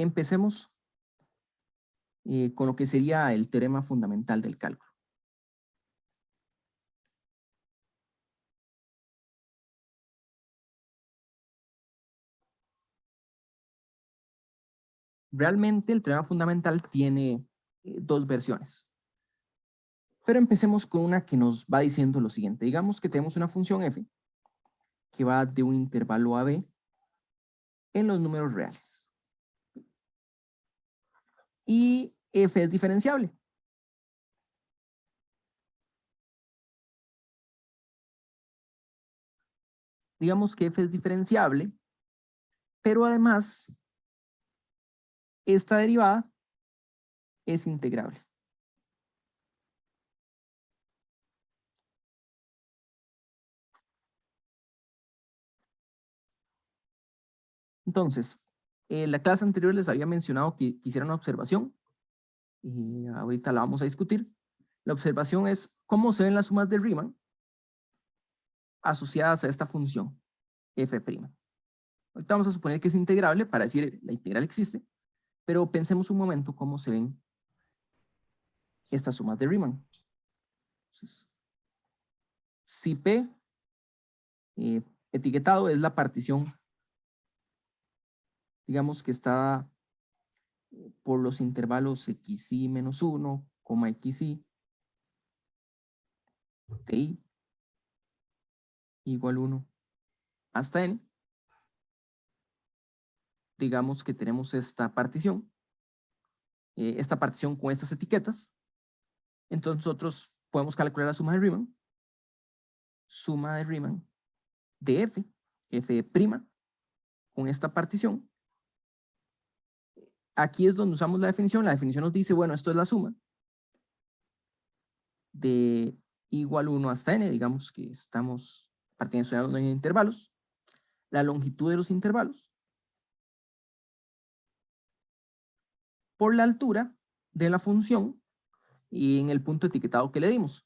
empecemos con lo que sería el teorema fundamental del cálculo. Realmente el teorema fundamental tiene dos versiones. Pero empecemos con una que nos va diciendo lo siguiente. Digamos que tenemos una función f que va de un intervalo a b en los números reales. Y f es diferenciable. Digamos que f es diferenciable, pero además esta derivada es integrable. Entonces, en la clase anterior les había mencionado que hicieran una observación y ahorita la vamos a discutir. La observación es cómo se ven las sumas de Riemann asociadas a esta función f'. Ahorita vamos a suponer que es integrable para decir la integral existe, pero pensemos un momento cómo se ven estas sumas de Riemann. Entonces, si P etiquetado es la partición, digamos que está por los intervalos xy menos 1, xy, ti igual 1 hasta n. Digamos que tenemos esta partición con estas etiquetas. Entonces nosotros podemos calcular la suma de Riemann de f' con esta partición. Aquí es donde usamos la definición nos dice, bueno, esto es la suma de igual 1 hasta n, digamos que estamos partiendo en intervalos, la longitud de los intervalos, por la altura de la función y en el punto etiquetado que le dimos.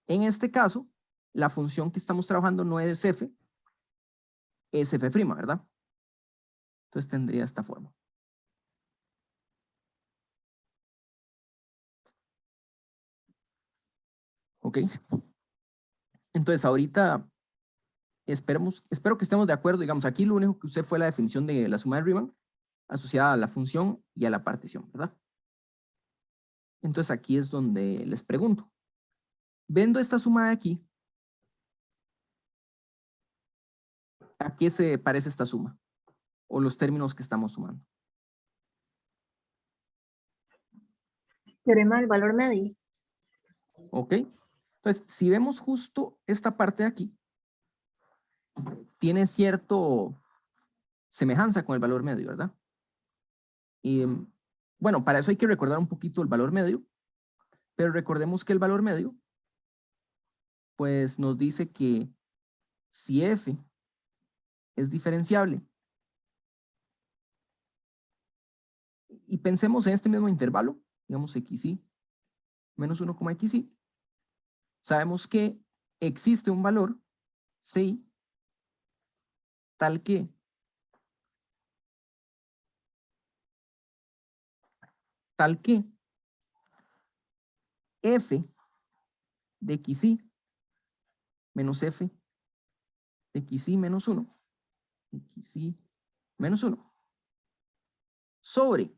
En este caso, la función que estamos trabajando no es f, es f', ¿verdad? Entonces tendría esta forma. ¿Ok? Entonces ahorita espero que estemos de acuerdo. Digamos, aquí lo único que usé fue la definición de la suma de Riemann asociada a la función y a la partición, ¿verdad? Entonces aquí es donde les pregunto. Viendo esta suma de aquí, ¿a qué se parece esta suma? O los términos que estamos sumando. Teorema del valor medio. ¿Ok? Entonces, si vemos justo esta parte de aquí, tiene cierto semejanza con el valor medio, ¿verdad? Y bueno, para eso hay que recordar un poquito el valor medio, pero recordemos que el valor medio, pues nos dice que si f es diferenciable, y pensemos en este mismo intervalo, digamos xy menos 1, xy, sabemos que existe un valor ci tal que f de xy menos f de xy menos 1, xy menos 1, sobre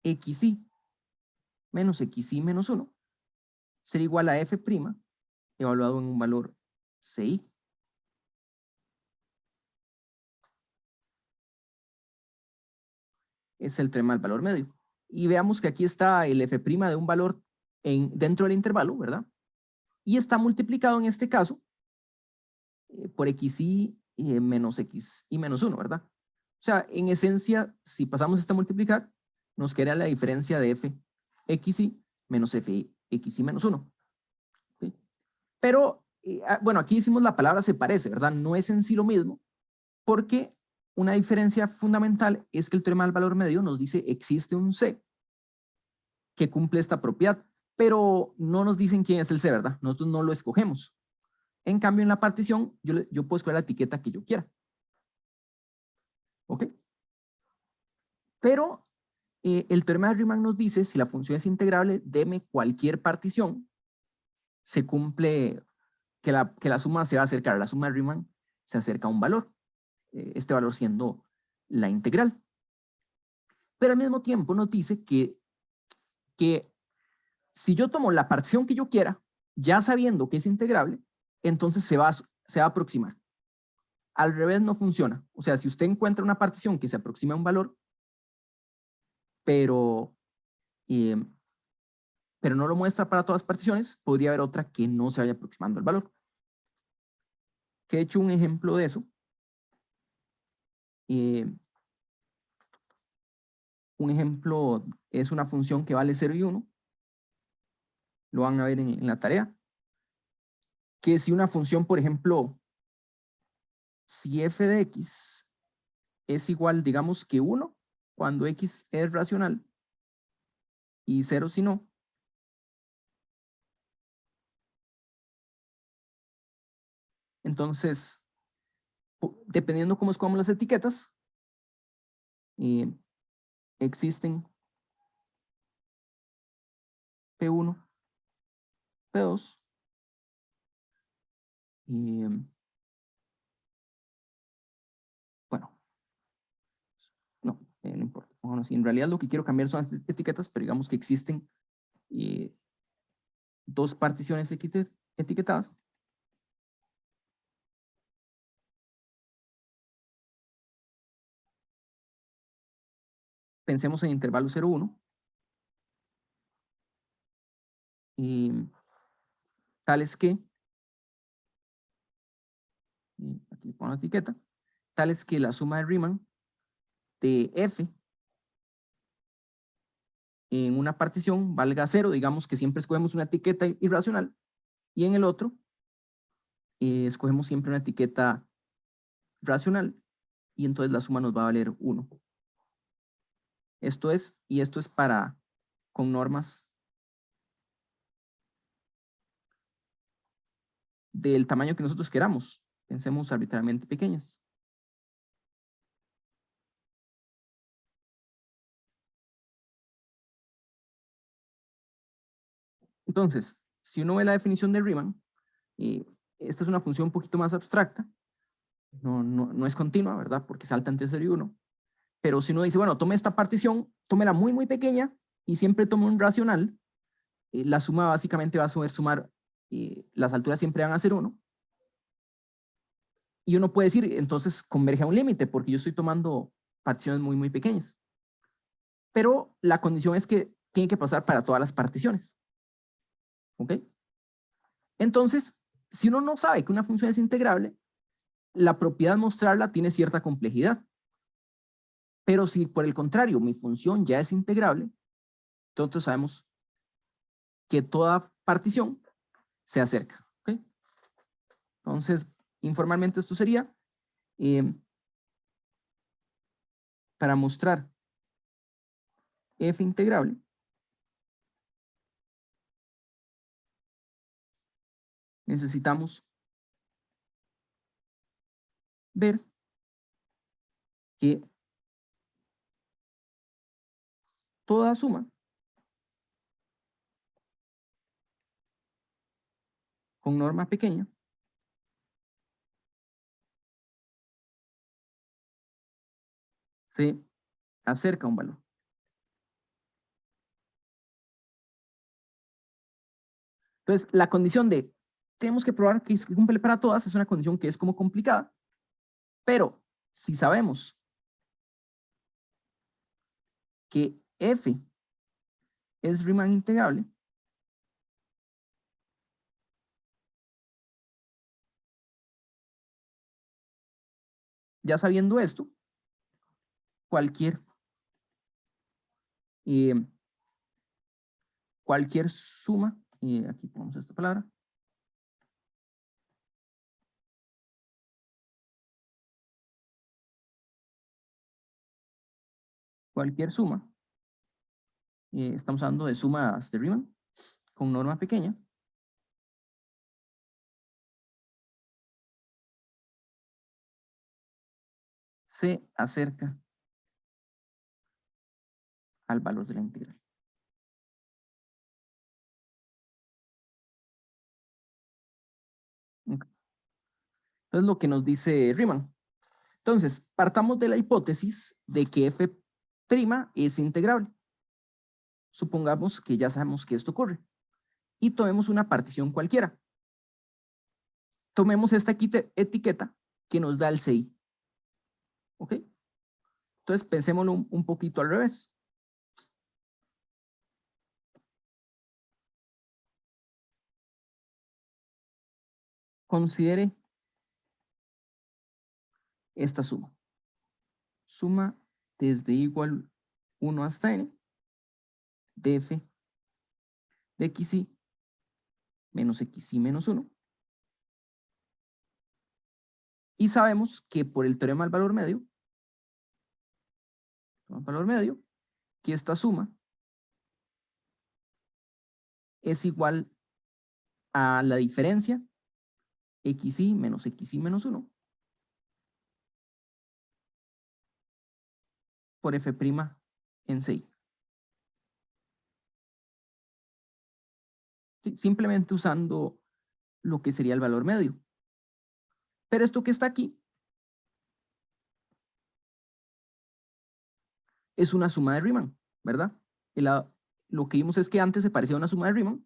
xy menos xy menos 1, será igual a f' evaluado en un valor ci. Es el teorema del valor medio. Y veamos que aquí está el f' de un valor dentro del intervalo, ¿verdad? Y está multiplicado en este caso por xy menos xy menos 1, ¿verdad? O sea, en esencia, si pasamos esta a multiplicar, nos queda la diferencia de f xy menos f xy menos 1. ¿Sí? Pero, bueno, aquí decimos la palabra se parece, ¿verdad? No es en sí lo mismo, porque una diferencia fundamental es que el teorema del valor medio nos dice existe un C que cumple esta propiedad, pero no nos dicen quién es el C, ¿verdad? Nosotros no lo escogemos. En cambio, en la partición, yo puedo escoger la etiqueta que yo quiera. ¿Ok? Pero el teorema de Riemann nos dice, si la función es integrable, deme cualquier partición, se cumple que la suma se va a acercar, la suma de Riemann se acerca a un valor, este valor siendo la integral. Pero al mismo tiempo nos dice que si yo tomo la partición que yo quiera, ya sabiendo que es integrable, entonces se va a aproximar. Al revés no funciona. O sea, si usted encuentra una partición que se aproxima a un valor, pero, eh, pero no lo muestra para todas las particiones, podría haber otra que no se vaya aproximando al valor. Que he hecho un ejemplo de eso. Un ejemplo es una función que vale 0 y 1. Lo van a ver en la tarea. Que si una función, por ejemplo, si f de x es igual, digamos que 1, cuando x es racional, y 0 si no, entonces, dependiendo cómo escogamos las etiquetas, eh, existen P1, P2, bueno, no importa. Bueno, si en realidad lo que quiero cambiar son las etiquetas, pero digamos que existen dos particiones etiquetadas. Pensemos en intervalo 0, 1. Tales que, aquí pongo la etiqueta, tales que la suma de Riemann de f en una partición valga 0, digamos que siempre escogemos una etiqueta irracional, y en el otro escogemos siempre una etiqueta racional, y entonces la suma nos va a valer 1. Esto es para, con normas del tamaño que nosotros queramos. Pensemos arbitrariamente pequeñas. Entonces, si uno ve la definición de Riemann, esta es una función un poquito más abstracta, no es continua, ¿verdad? Porque salta entre 0 y 1. Pero si uno dice, bueno, tome esta partición, tómela muy, muy pequeña y siempre tome un racional, la suma básicamente va a poder sumar, las alturas siempre van a ser 1. Y uno puede decir, entonces converge a un límite, porque yo estoy tomando particiones muy, muy pequeñas. Pero la condición es que tiene que pasar para todas las particiones. ¿Ok? Entonces, si uno no sabe que una función es integrable, la propiedad de mostrarla tiene cierta complejidad. Pero si por el contrario mi función ya es integrable, nosotros sabemos que toda partición se acerca. ¿Okay? Entonces, informalmente esto sería para mostrar f integrable, necesitamos ver que toda suma con norma pequeña se acerca a un valor. Entonces, la condición de tenemos que probar que cumple para todas es una condición que es como complicada, pero si sabemos que f es Riemann integrable, ya sabiendo esto, cualquier, eh, cualquier suma, aquí ponemos esta palabra, cualquier suma, estamos hablando de sumas de Riemann con norma pequeña, se acerca al valor de la integral. Ok. Entonces, lo que nos dice Riemann. Entonces, partamos de la hipótesis de que f' es integrable. Supongamos que ya sabemos que esto ocurre. Y tomemos una partición cualquiera. Tomemos esta etiqueta que nos da el CI. ¿Ok? Entonces, pensémoslo un poquito al revés. Considere esta suma. Suma desde igual 1 hasta n de f de xy menos xy menos 1. Y sabemos que por el teorema del valor medio, que esta suma es igual a la diferencia xy menos 1 por f' en CI. Simplemente usando lo que sería el valor medio. Pero esto que está aquí es una suma de Riemann, ¿verdad? Lo que vimos es que antes se parecía a una suma de Riemann,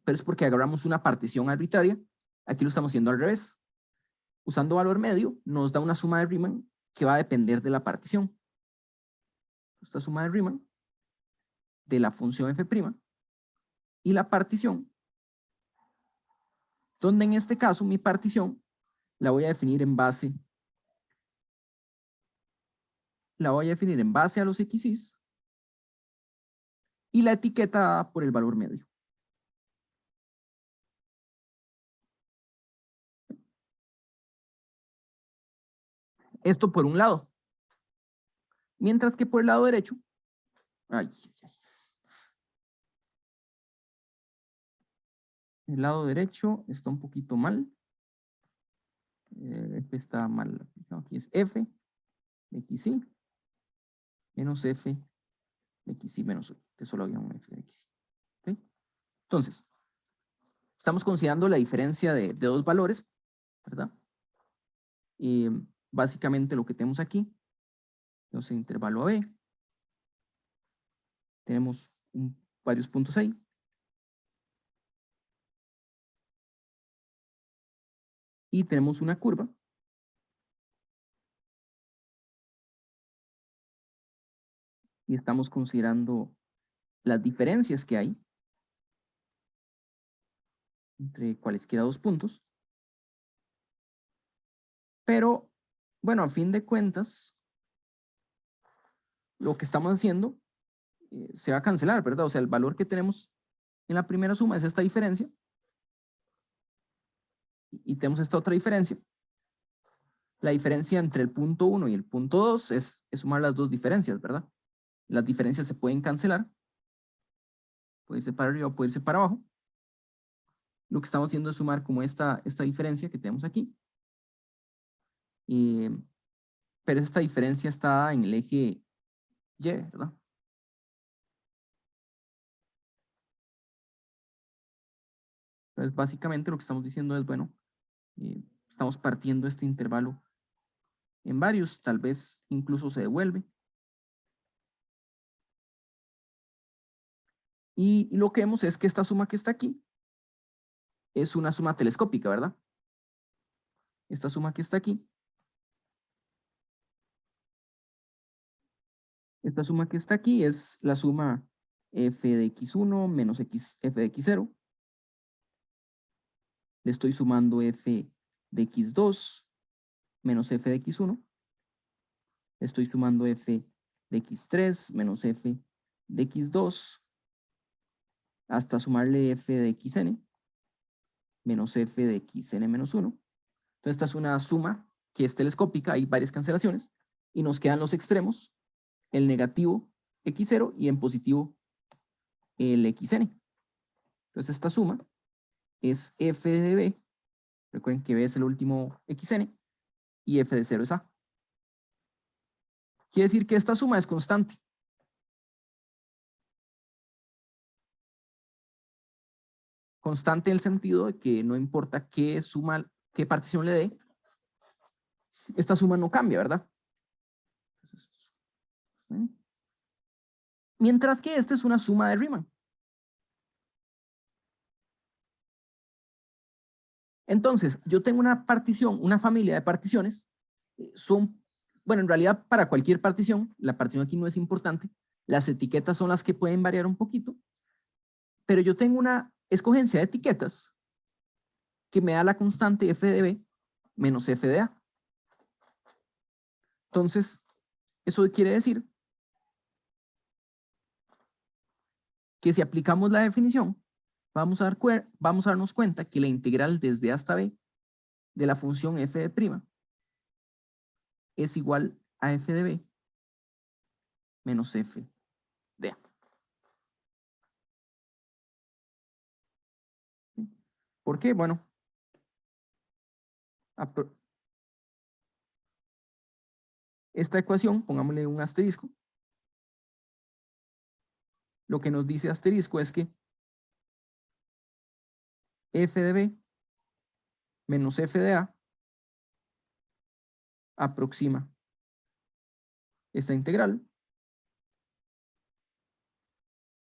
pero es porque agarramos una partición arbitraria. Aquí lo estamos haciendo al revés. Usando valor medio nos da una suma de Riemann que va a depender de la partición. Esta suma de Riemann de la función f' y la partición, donde en este caso mi partición la voy a definir en base a los xy's y la etiqueta dada por el valor medio. Esto por un lado. Mientras que por el lado derecho, el lado derecho está un poquito mal. F está mal. Aquí es f de xy menos f de xy menos 1, que solo había un f de xy. ¿Okay? Entonces, estamos considerando la diferencia de dos valores, ¿verdad? Y básicamente lo que tenemos aquí, entonces intervalo AB, tenemos varios puntos ahí. Y tenemos una curva y estamos considerando las diferencias que hay entre cualesquiera dos puntos. Pero, bueno, a fin de cuentas, lo que estamos haciendo se va a cancelar, ¿verdad? O sea, el valor que tenemos en la primera suma es esta diferencia. Y tenemos esta otra diferencia. La diferencia entre el punto 1 y el punto 2 es sumar las dos diferencias, ¿verdad? Las diferencias se pueden cancelar. Puede irse para arriba o puede irse para abajo. Lo que estamos haciendo es sumar como esta diferencia que tenemos aquí. Pero esta diferencia está en el eje Y, ¿verdad? Entonces, básicamente lo que estamos diciendo es, bueno, estamos partiendo este intervalo en varios, tal vez incluso se devuelve. Y lo que vemos es que esta suma que está aquí es una suma telescópica, ¿verdad? Esta suma que está aquí. Esta suma que está aquí es la suma f de x1 menos f de x0. Le estoy sumando f de x2 menos f de x1. Le estoy sumando f de x3 menos f de x2 hasta sumarle f de xn menos f de xn menos 1. Entonces esta es una suma que es telescópica, hay varias cancelaciones y nos quedan los extremos, el negativo x0 y en positivo el xn. Entonces esta suma es f de b, recuerden que b es el último xn y f de 0 es a. Quiere decir que esta suma es constante. constante en el sentido de que no importa qué suma, qué partición le dé, esta suma no cambia, ¿verdad? Mientras que esta es una suma de Riemann. Entonces, yo tengo una partición, una familia de particiones, son, bueno, en realidad para cualquier partición, la partición aquí no es importante, las etiquetas son las que pueden variar un poquito, pero yo tengo una escogencia de etiquetas que me da la constante f de b menos f de a. Entonces, eso quiere decir que si aplicamos la definición, vamos a darnos cuenta que la integral desde a hasta b de la función f de prima es igual a f de b menos f de a. ¿Por qué? Bueno, esta ecuación, pongámosle un asterisco, lo que nos dice asterisco es que f de b menos f de a aproxima esta integral,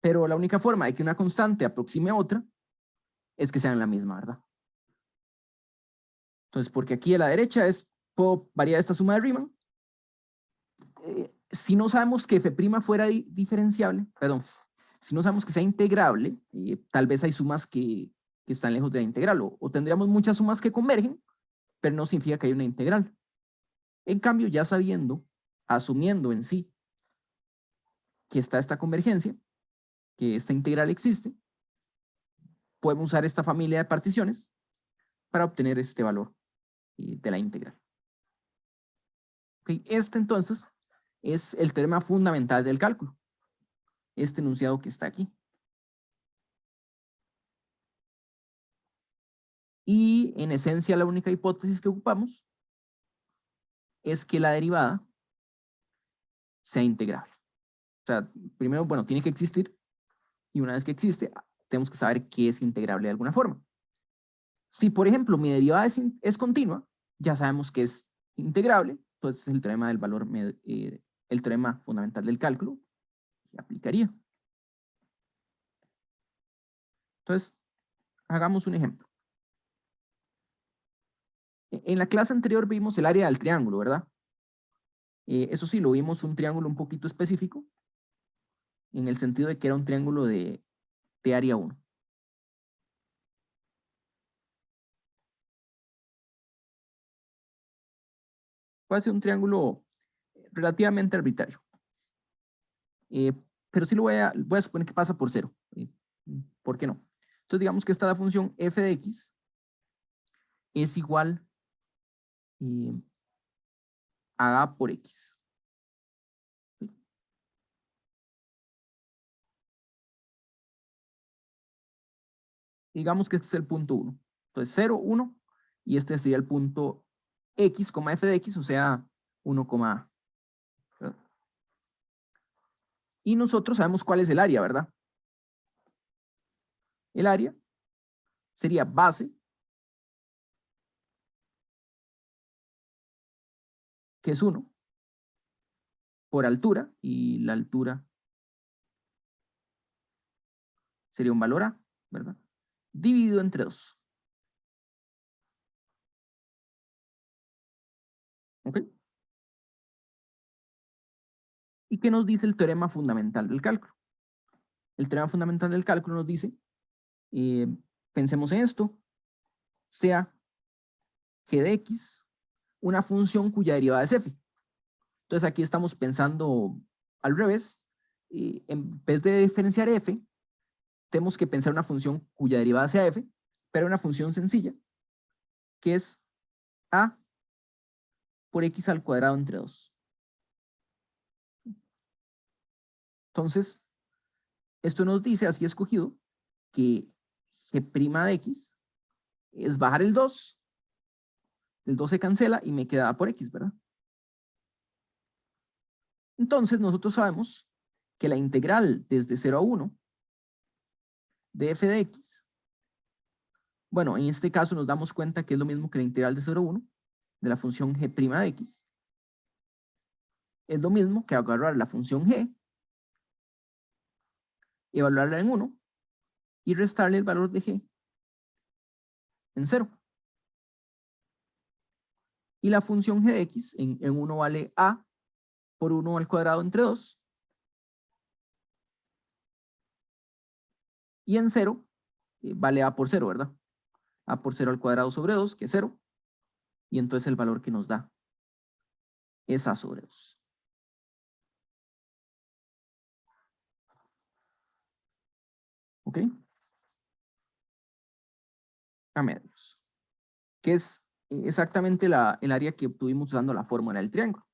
pero la única forma de que una constante aproxime a otra es que sean la misma, ¿verdad? Entonces, porque aquí a la derecha puedo variar esta suma de Riemann. Si no sabemos que f' fuera diferenciable, perdón, si no sabemos que sea integrable, tal vez hay sumas que están lejos de la integral, o tendríamos muchas sumas que convergen, pero no significa que haya una integral. En cambio, ya sabiendo, asumiendo en sí que está esta convergencia, que esta integral existe, podemos usar esta familia de particiones para obtener este valor de la integral. Okay. Este entonces es el teorema fundamental del cálculo, este enunciado que está aquí. Y en esencia la única hipótesis que ocupamos es que la derivada sea integrable. O sea, primero, bueno, tiene que existir, y una vez que existe, tenemos que saber que es integrable de alguna forma. Si, por ejemplo, mi derivada es continua, ya sabemos que es integrable, entonces el teorema del valor, el teorema fundamental del cálculo, se aplicaría. Entonces, hagamos un ejemplo. En la clase anterior vimos el área del triángulo, ¿verdad? Eso sí, lo vimos un triángulo un poquito específico, en el sentido de que era un triángulo de área 1. Puede ser un triángulo relativamente arbitrario. Pero sí lo voy a suponer que pasa por 0. ¿Por qué no? Entonces digamos que esta la función f de x es igual a a por x. Digamos que este es el punto 1. Entonces 0, 1, y este sería el punto x, f de x, o sea, 1, a. ¿Verdad? Y nosotros sabemos cuál es el área, ¿verdad? El área sería base, que es 1, por altura, y la altura sería un valor a, ¿verdad? Dividido entre 2. ¿Ok? ¿Y qué nos dice el teorema fundamental del cálculo? El teorema fundamental del cálculo nos dice, pensemos en esto, sea g de x una función cuya derivada es f. Entonces aquí estamos pensando al revés. En vez de diferenciar f, tenemos que pensar una función cuya derivada sea f, pero una función sencilla, que es a por x al cuadrado entre 2. Entonces, esto nos dice, así escogido, que g' de x es bajar el 2 se cancela y me queda a por x, ¿verdad? Entonces nosotros sabemos que la integral desde 0 a 1 de f de x Bueno, en este caso nos damos cuenta que es lo mismo que la integral de 0 a 1 de la función g' de x. Es lo mismo que agarrar la función g, evaluarla en 1 y restarle el valor de g en 0. Y la función g de x en 1 vale a por 1 al cuadrado entre 2. Y en 0 vale a por 0, ¿verdad? A por 0 al cuadrado sobre 2, que es 0. Y entonces el valor que nos da es a sobre 2. ¿Ok? A medios. Que es exactamente el área que obtuvimos usando la fórmula del triángulo.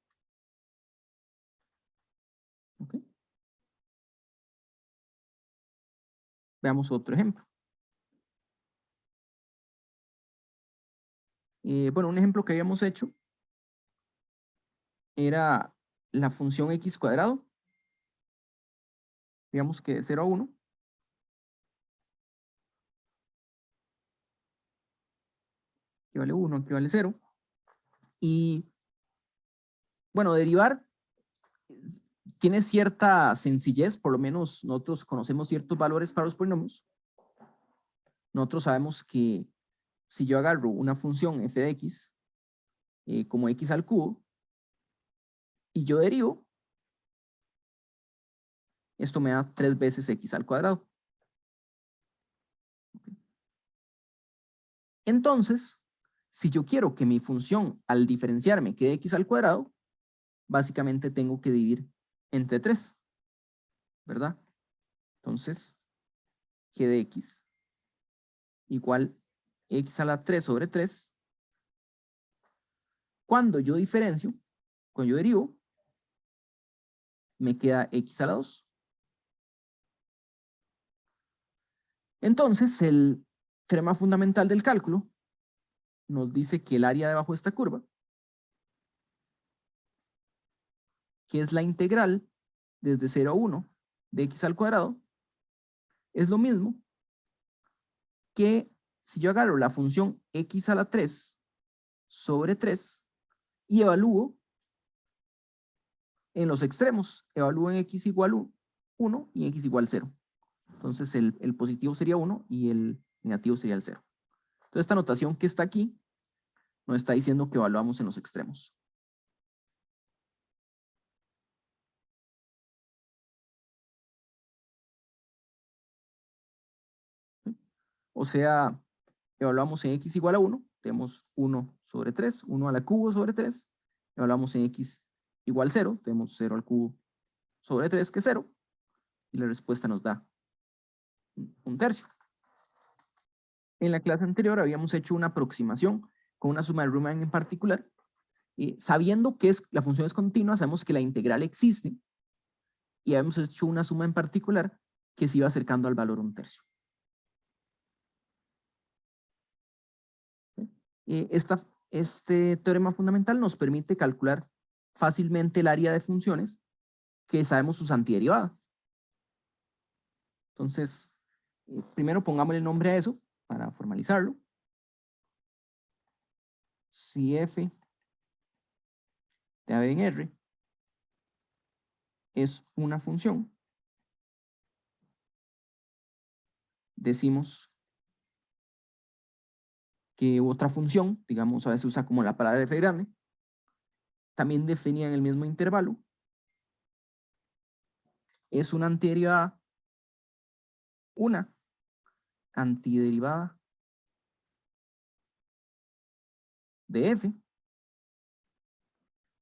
¿Ok? Veamos otro ejemplo. Bueno, un ejemplo que habíamos hecho era la función x cuadrado. Digamos que de 0 a 1. Que vale 1, que vale 0. Y bueno, derivar tiene cierta sencillez, por lo menos nosotros conocemos ciertos valores para los polinomios. Nosotros sabemos que si yo agarro una función f de x como x al cubo y yo derivo, esto me da 3 veces x al cuadrado. Entonces, si yo quiero que mi función al diferenciarme quede x al cuadrado, básicamente tengo que dividir entre 3, ¿verdad? Entonces, g de x igual x a la 3 sobre 3. Cuando yo diferencio, cuando yo derivo, me queda x a la 2. Entonces, el teorema fundamental del cálculo nos dice que el área debajo de esta curva, que es la integral desde 0 a 1 de x al cuadrado, es lo mismo que si yo agarro la función x a la 3 sobre 3 y evalúo en los extremos, evalúo en x igual 1 y en x igual 0. Entonces el positivo sería 1 y el negativo sería el 0. Entonces esta notación que está aquí nos está diciendo que evaluamos en los extremos. O sea, evaluamos en x igual a 1, tenemos 1 sobre 3, 1 a la cubo sobre 3. Evaluamos en x igual 0, tenemos 0 al cubo sobre 3, que es 0. Y la respuesta nos da 1/3. En la clase anterior habíamos hecho una aproximación con una suma de Riemann en particular. Sabiendo que la función es continua, sabemos que la integral existe. Y habíamos hecho una suma en particular que se iba acercando al valor 1/3. Este teorema fundamental nos permite calcular fácilmente el área de funciones que sabemos sus antiderivadas. Entonces, primero pongámosle nombre a eso para formalizarlo. Si f de a b en R es una función, decimos que otra función, digamos a veces usa como la palabra f grande, también definida en el mismo intervalo, es una antiderivada, de f,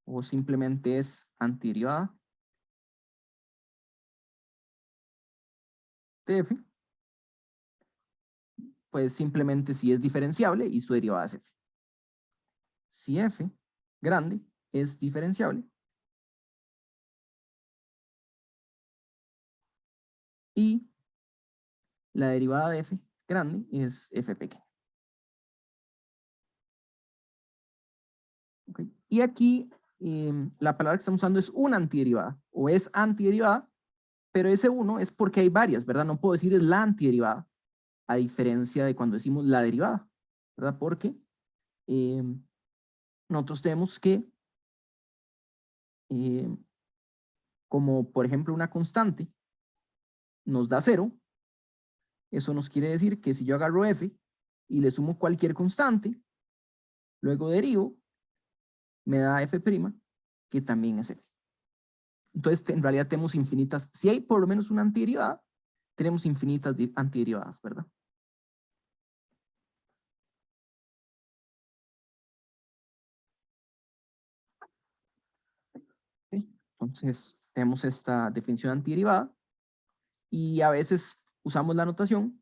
o simplemente es antiderivada de f, pues simplemente si es diferenciable y su derivada es f. Si f grande es diferenciable y la derivada de f grande es f pequeña. ¿Okay? Y aquí la palabra que estamos usando es una antiderivada o es antiderivada, pero ese 1 es porque hay varias, ¿verdad? No puedo decir es la antiderivada, a diferencia de cuando decimos la derivada, ¿verdad? Porque nosotros tenemos que, como por ejemplo una constante nos da 0, eso nos quiere decir que si yo agarro f y le sumo cualquier constante, luego derivo, me da f', que también es f. Entonces, en realidad tenemos infinitas, si hay por lo menos una antiderivada, tenemos infinitas antiderivadas, ¿verdad? ¿Sí? Entonces, tenemos esta definición antiderivada y a veces usamos la notación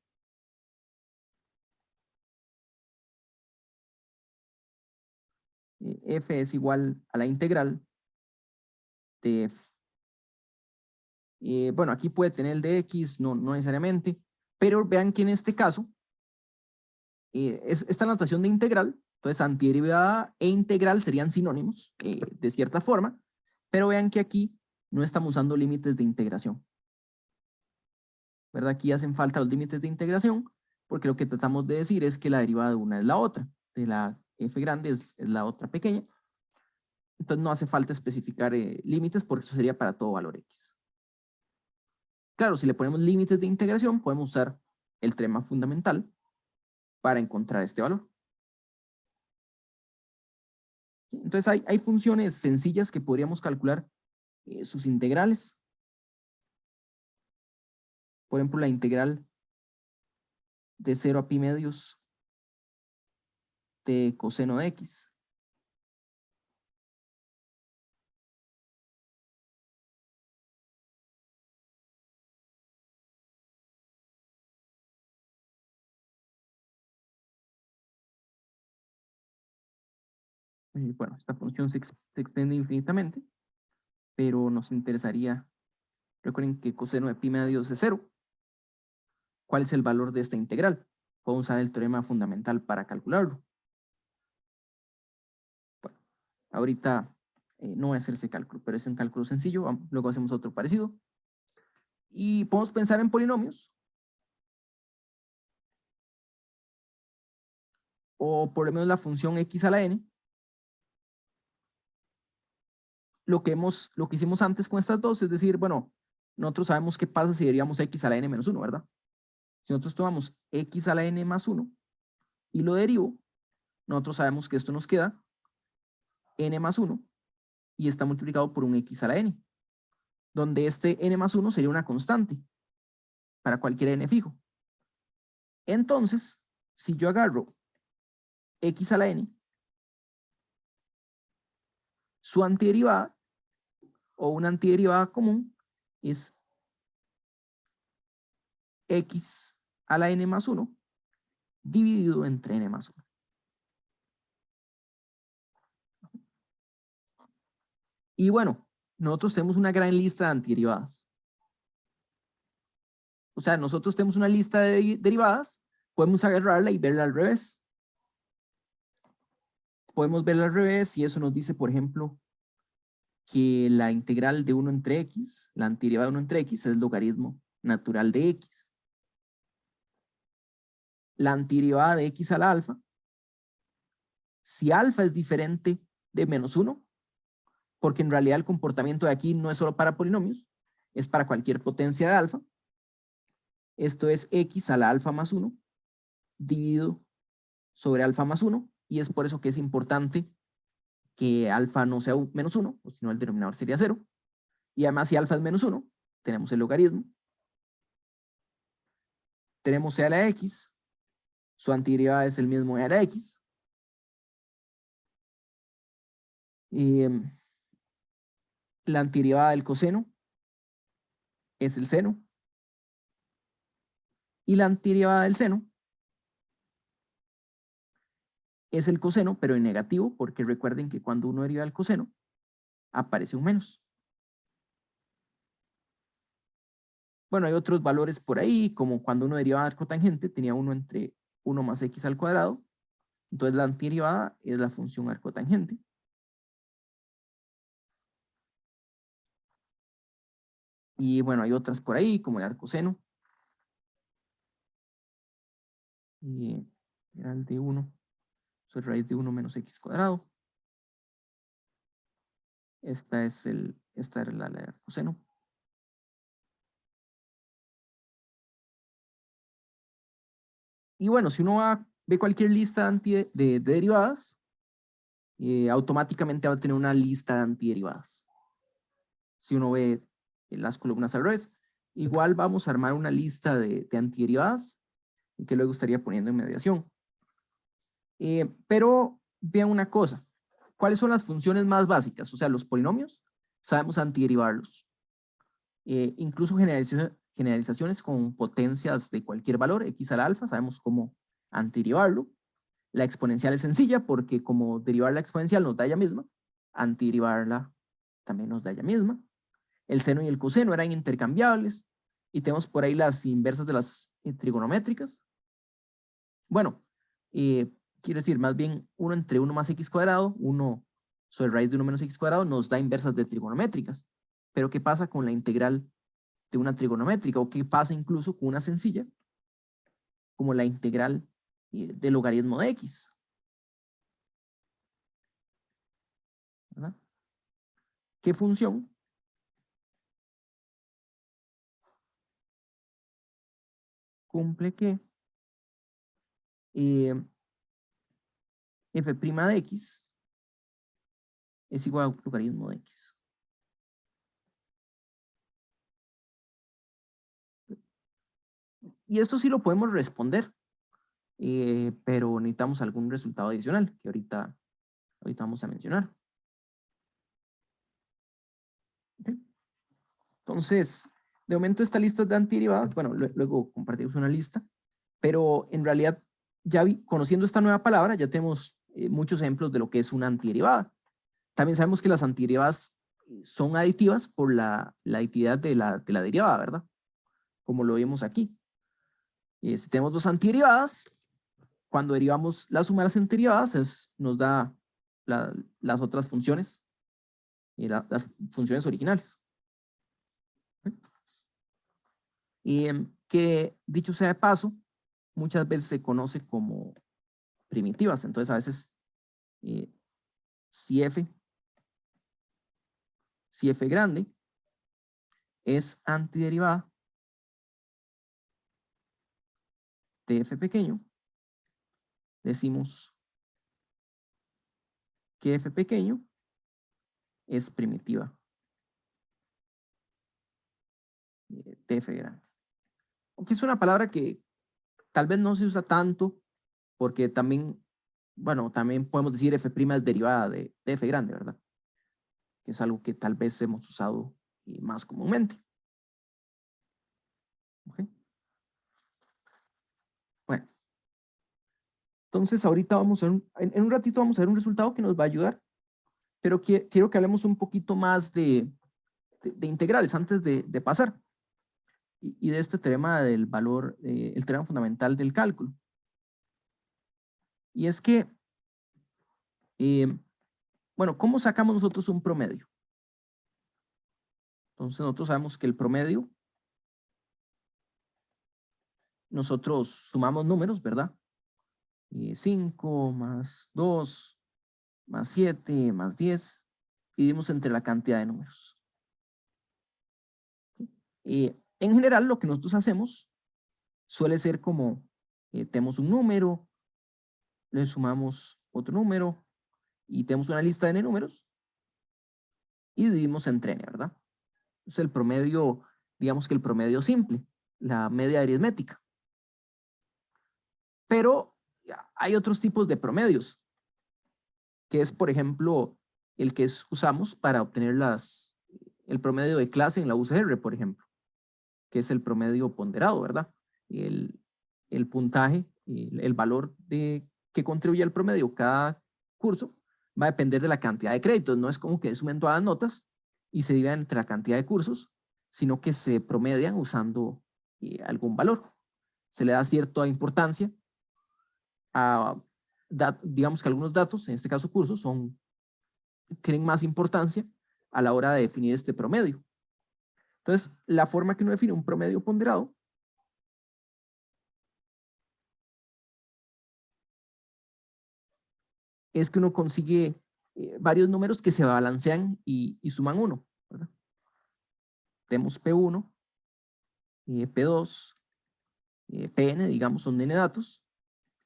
f es igual a la integral de f. Bueno, aquí puede tener el de x, no necesariamente, pero vean que en este caso, esta notación de integral, entonces antiderivada e integral serían sinónimos, de cierta forma, pero vean que aquí no estamos usando límites de integración, ¿verdad? Aquí hacen falta los límites de integración, porque lo que tratamos de decir es que la derivada de una es la otra, de la f grande es la otra pequeña, entonces no hace falta especificar límites, porque eso sería para todo valor x. Claro, si le ponemos límites de integración, podemos usar el teorema fundamental para encontrar este valor. Entonces hay funciones sencillas que podríamos calcular sus integrales. Por ejemplo, la integral de 0 a pi medios de coseno de x. Bueno, esta función se extiende infinitamente, pero nos interesaría, recuerden que coseno de pi medios es 0. ¿Cuál es el valor de esta integral? Podemos usar el teorema fundamental para calcularlo. Bueno, ahorita no voy a hacer ese cálculo, pero es un cálculo sencillo. Luego hacemos otro parecido. Y podemos pensar en polinomios. O por lo menos la función x a la n. Lo que hicimos antes con estas dos, es decir, bueno, nosotros sabemos qué pasa si derivaríamos x a la n menos 1, ¿verdad? Si nosotros tomamos x a la n más 1 y lo derivo, nosotros sabemos que esto nos queda n más 1 y está multiplicado por un x a la n, donde este n más 1 sería una constante para cualquier n fijo. Entonces, si yo agarro x a la n, su antiderivada o una antiderivada común es x a la n más 1 dividido entre n más 1. Y bueno, nosotros tenemos una gran lista de antiderivadas. O sea, nosotros tenemos una lista de derivadas, podemos agarrarla y verla al revés. Podemos verla al revés y eso nos dice, por ejemplo, que la integral de 1 entre x, la antiderivada de 1 entre x, es el logaritmo natural de x. La antiderivada de x a la alfa, si alfa es diferente de menos 1, porque en realidad el comportamiento de aquí no es solo para polinomios, es para cualquier potencia de alfa. Esto es x a la alfa más 1 dividido sobre alfa más 1, y es por eso que es importante que alfa no sea menos 1, o si no el denominador sería 0. Y además si alfa es menos 1, tenemos el logaritmo. Tenemos e a la x, su antiderivada es el mismo e a la x. Y la antiderivada del coseno es el seno. Y la antiderivada del seno es el coseno, pero en negativo, porque recuerden que cuando uno deriva el coseno, aparece un menos. Bueno, hay otros valores por ahí, como cuando uno derivaba arcotangente, tenía 1 entre 1 más x al cuadrado. Entonces la antiderivada es la función arcotangente. Y bueno, hay otras por ahí, como el arcoseno. Y integral de 1 sobre raíz de 1 menos x cuadrado. Esta es la coseno. Y bueno, si uno ve cualquier lista de derivadas, automáticamente va a tener una lista de antiderivadas. Si uno ve las columnas al revés, igual vamos a armar una lista de antiderivadas y que luego estaría poniendo en mediación. Pero vean una cosa, ¿cuáles son las funciones más básicas? O sea, los polinomios, sabemos antiderivarlos. Incluso generalizaciones con potencias de cualquier valor, x a la alfa, sabemos cómo antiderivarlo. La exponencial es sencilla porque como derivar la exponencial nos da ella misma, antiderivarla también nos da ella misma. El seno y el coseno eran intercambiables y tenemos por ahí las inversas de las trigonométricas. Bueno, quiero decir, más bien 1 entre 1 más x cuadrado, 1 sobre raíz de 1 menos x cuadrado nos da inversas de trigonométricas. Pero ¿qué pasa con la integral de una trigonométrica? ¿O qué pasa incluso con una sencilla como la integral del logaritmo de x? ¿Verdad? ¿Qué función cumple que f' de x es igual a logaritmo de x? Y esto sí lo podemos responder, pero necesitamos algún resultado adicional que ahorita vamos a mencionar. ¿Okay? Entonces, de momento esta lista de antiderivadas, bueno, luego compartimos una lista, pero en realidad ya conociendo esta nueva palabra ya tenemos muchos ejemplos de lo que es una antiderivada. También sabemos que las antiderivadas son aditivas por la aditividad de la derivada, ¿verdad? Como lo vemos aquí. Si tenemos dos antiderivadas, cuando derivamos la suma de las antiderivadas nos da las otras funciones, las funciones originales. Que dicho sea de paso, muchas veces se conoce como primitivas. Entonces a veces si f grande es antiderivada de f pequeño, decimos que f pequeño es primitiva de f grande. Aunque es una palabra que tal vez no se usa tanto porque también, bueno, también podemos decir f' es derivada de f grande, ¿verdad? Que es algo que tal vez hemos usado más comúnmente. ¿Okay? Bueno, entonces ahorita vamos a ver, en un ratito vamos a ver un resultado que nos va a ayudar, pero quiero que hablemos un poquito más de integrales antes de pasar. Y de este teorema del valor, el teorema fundamental del cálculo. Y es que, bueno, ¿cómo sacamos nosotros un promedio? Entonces nosotros sabemos que el promedio, nosotros sumamos números, ¿verdad? 5 más 2 más 7 más 10 y dividimos entre la cantidad de números. En general lo que nosotros hacemos suele ser como, tenemos un número, le sumamos otro número y tenemos una lista de n números y dividimos entre n, ¿verdad? Es el promedio, digamos que el promedio simple, la media aritmética. Pero hay otros tipos de promedios, que es, por ejemplo, el que usamos para obtener el promedio de clase en la UCR, por ejemplo, que es el promedio ponderado, ¿verdad? El puntaje, el valor que contribuye al promedio cada curso va a depender de la cantidad de créditos. No es como que sumen todas las notas y se dividan entre la cantidad de cursos, sino que se promedian usando algún valor. Se le da cierta importancia a, digamos que algunos datos, en este caso cursos, tienen más importancia a la hora de definir este promedio. Entonces, la forma que uno define un promedio ponderado es que uno consigue varios números que se balancean y suman 1, ¿verdad? Tenemos P1, P2, Pn, digamos, son n datos,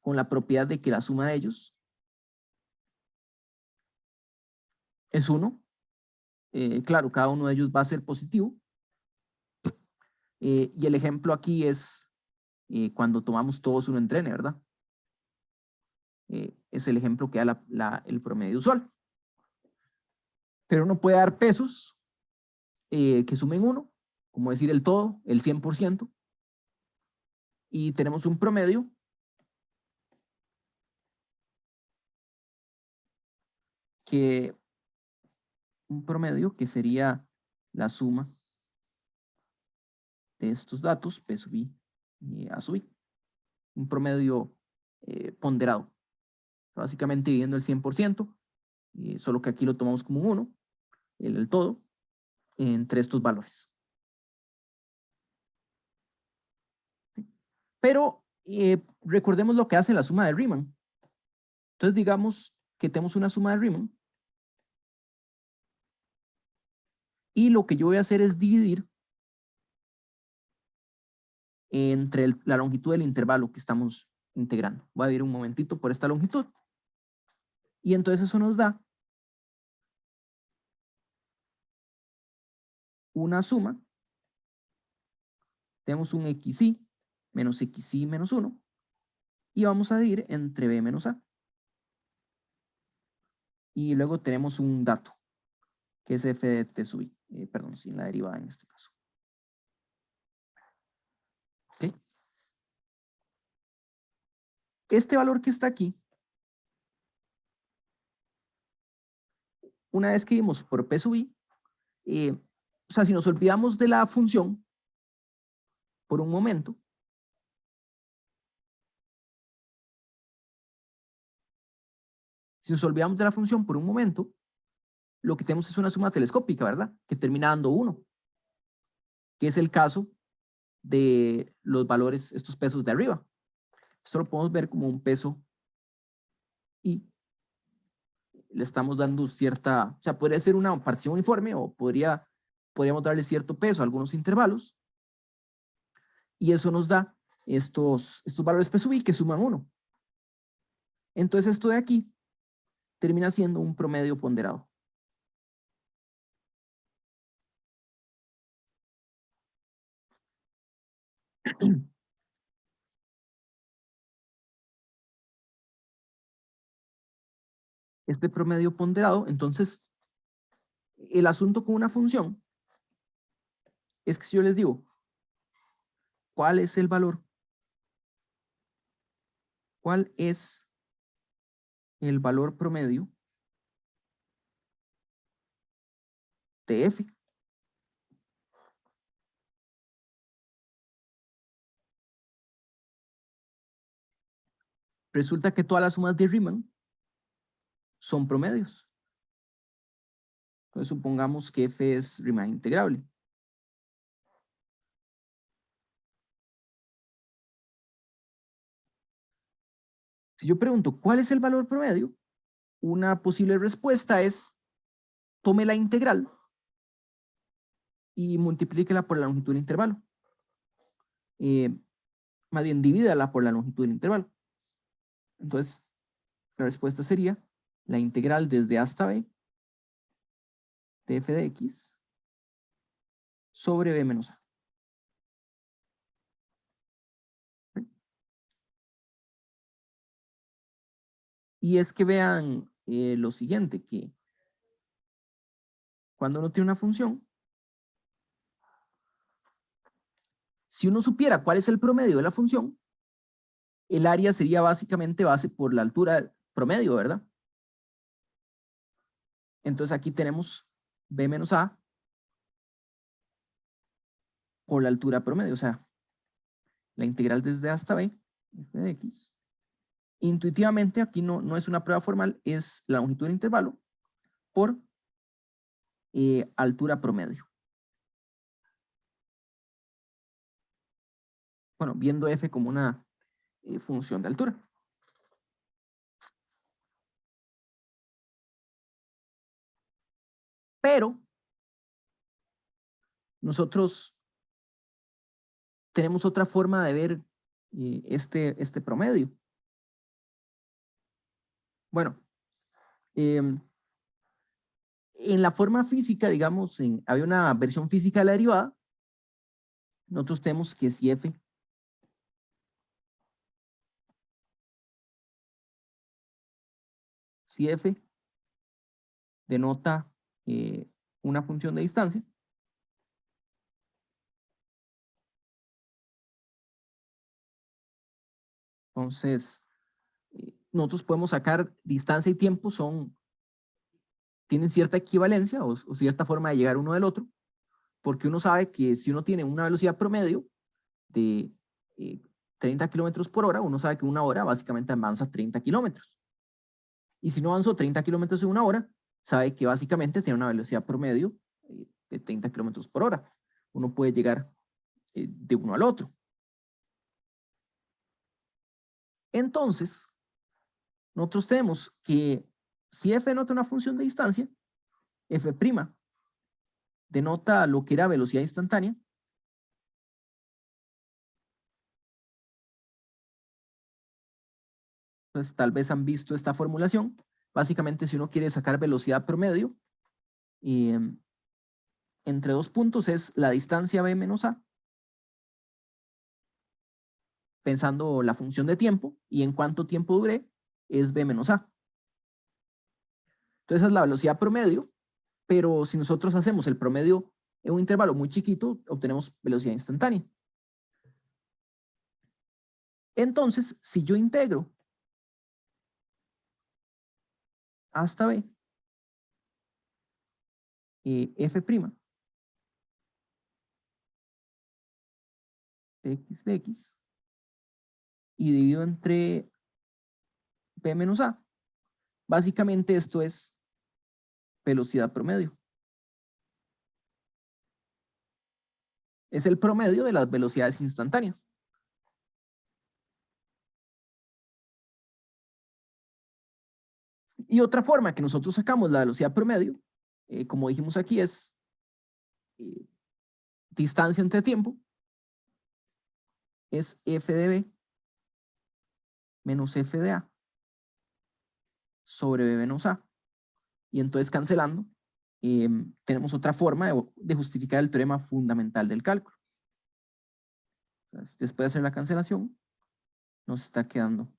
con la propiedad de que la suma de ellos es 1. Claro, cada uno de ellos va a ser positivo. Y el ejemplo aquí es cuando tomamos todos 1 entre n, ¿verdad? Es el ejemplo que da el promedio usual. Pero uno puede dar pesos que sumen 1, como decir el todo, el 100%, y tenemos un promedio que sería la suma de estos datos, P sub i y A sub i. Un promedio ponderado. Básicamente dividiendo el 100%, solo que aquí lo tomamos como un 1, el todo, entre estos valores. Pero recordemos lo que hace la suma de Riemann. Entonces digamos que tenemos una suma de Riemann y lo que yo voy a hacer es dividir entre la longitud del intervalo que estamos integrando. Voy a dividir un momentito por esta longitud. Y entonces eso nos da una suma. Tenemos un xy menos xy menos 1. Y vamos a dividir entre b menos a. Y luego tenemos un dato, que es f de t sub i. Perdón, sin la derivada en este caso. ¿Ok? Este valor que está aquí, una vez que vimos por p sub i, o sea, si nos olvidamos de la función por un momento, lo que tenemos es una suma telescópica, ¿verdad? Que termina dando 1, que es el caso de los valores, estos pesos de arriba. Esto lo podemos ver como un peso y le estamos dando cierta, o sea, podría ser una partición uniforme o podríamos darle cierto peso a algunos intervalos y eso nos da estos valores P sub i que suman 1. Entonces esto de aquí termina siendo un promedio ponderado. Este promedio ponderado, entonces, el asunto con una función es que si yo les digo, ¿cuál es el valor? ¿Cuál es el valor promedio de f? Resulta que todas las sumas de Riemann son promedios. Entonces supongamos que f es Riemann integrable. Si yo pregunto, ¿cuál es el valor promedio? Una posible respuesta es, tome la integral y multiplíquela por la longitud del intervalo. Más bien, divídala por la longitud del intervalo. Entonces, la respuesta sería la integral desde a hasta b de f de x sobre b menos a. Y es que vean lo siguiente, que cuando uno tiene una función, si uno supiera cuál es el promedio de la función, el área sería básicamente base por la altura promedio, ¿verdad? Entonces aquí tenemos b menos a por la altura promedio, o sea, la integral desde a hasta b, f de x. Intuitivamente aquí no es una prueba formal, es la longitud del intervalo por altura promedio. Bueno, viendo f como una función de altura. Pero nosotros tenemos otra forma de ver este promedio. Bueno, en la forma física, digamos, había una versión física de la derivada. Nosotros tenemos que si f denota una función de distancia, entonces nosotros podemos sacar distancia y tiempo, tienen cierta equivalencia o cierta forma de llegar uno del otro, porque uno sabe que si uno tiene una velocidad promedio de 30 kilómetros por hora, uno sabe que una hora básicamente avanza 30 kilómetros. Y si no avanzó 30 kilómetros en una hora, sabe que básicamente tiene una velocidad promedio de 30 kilómetros por hora. Uno puede llegar de uno al otro. Entonces, nosotros tenemos que si f denota una función de distancia, f' denota lo que era velocidad instantánea. Entonces, tal vez han visto esta formulación. Básicamente, si uno quiere sacar velocidad promedio, entre dos puntos es la distancia b menos a, pensando la función de tiempo, y en cuánto tiempo duré, es b menos a. Entonces, esa es la velocidad promedio, pero si nosotros hacemos el promedio en un intervalo muy chiquito, obtenemos velocidad instantánea. Entonces, si yo integro hasta b, f' de x, y divido entre b menos a, básicamente esto es velocidad promedio. Es el promedio de las velocidades instantáneas. Y otra forma que nosotros sacamos la velocidad promedio, como dijimos aquí, es distancia entre tiempo, es f de b menos f de a sobre b menos a. Y entonces cancelando, tenemos otra forma de justificar el teorema fundamental del cálculo. Entonces, después de hacer la cancelación, nos está quedando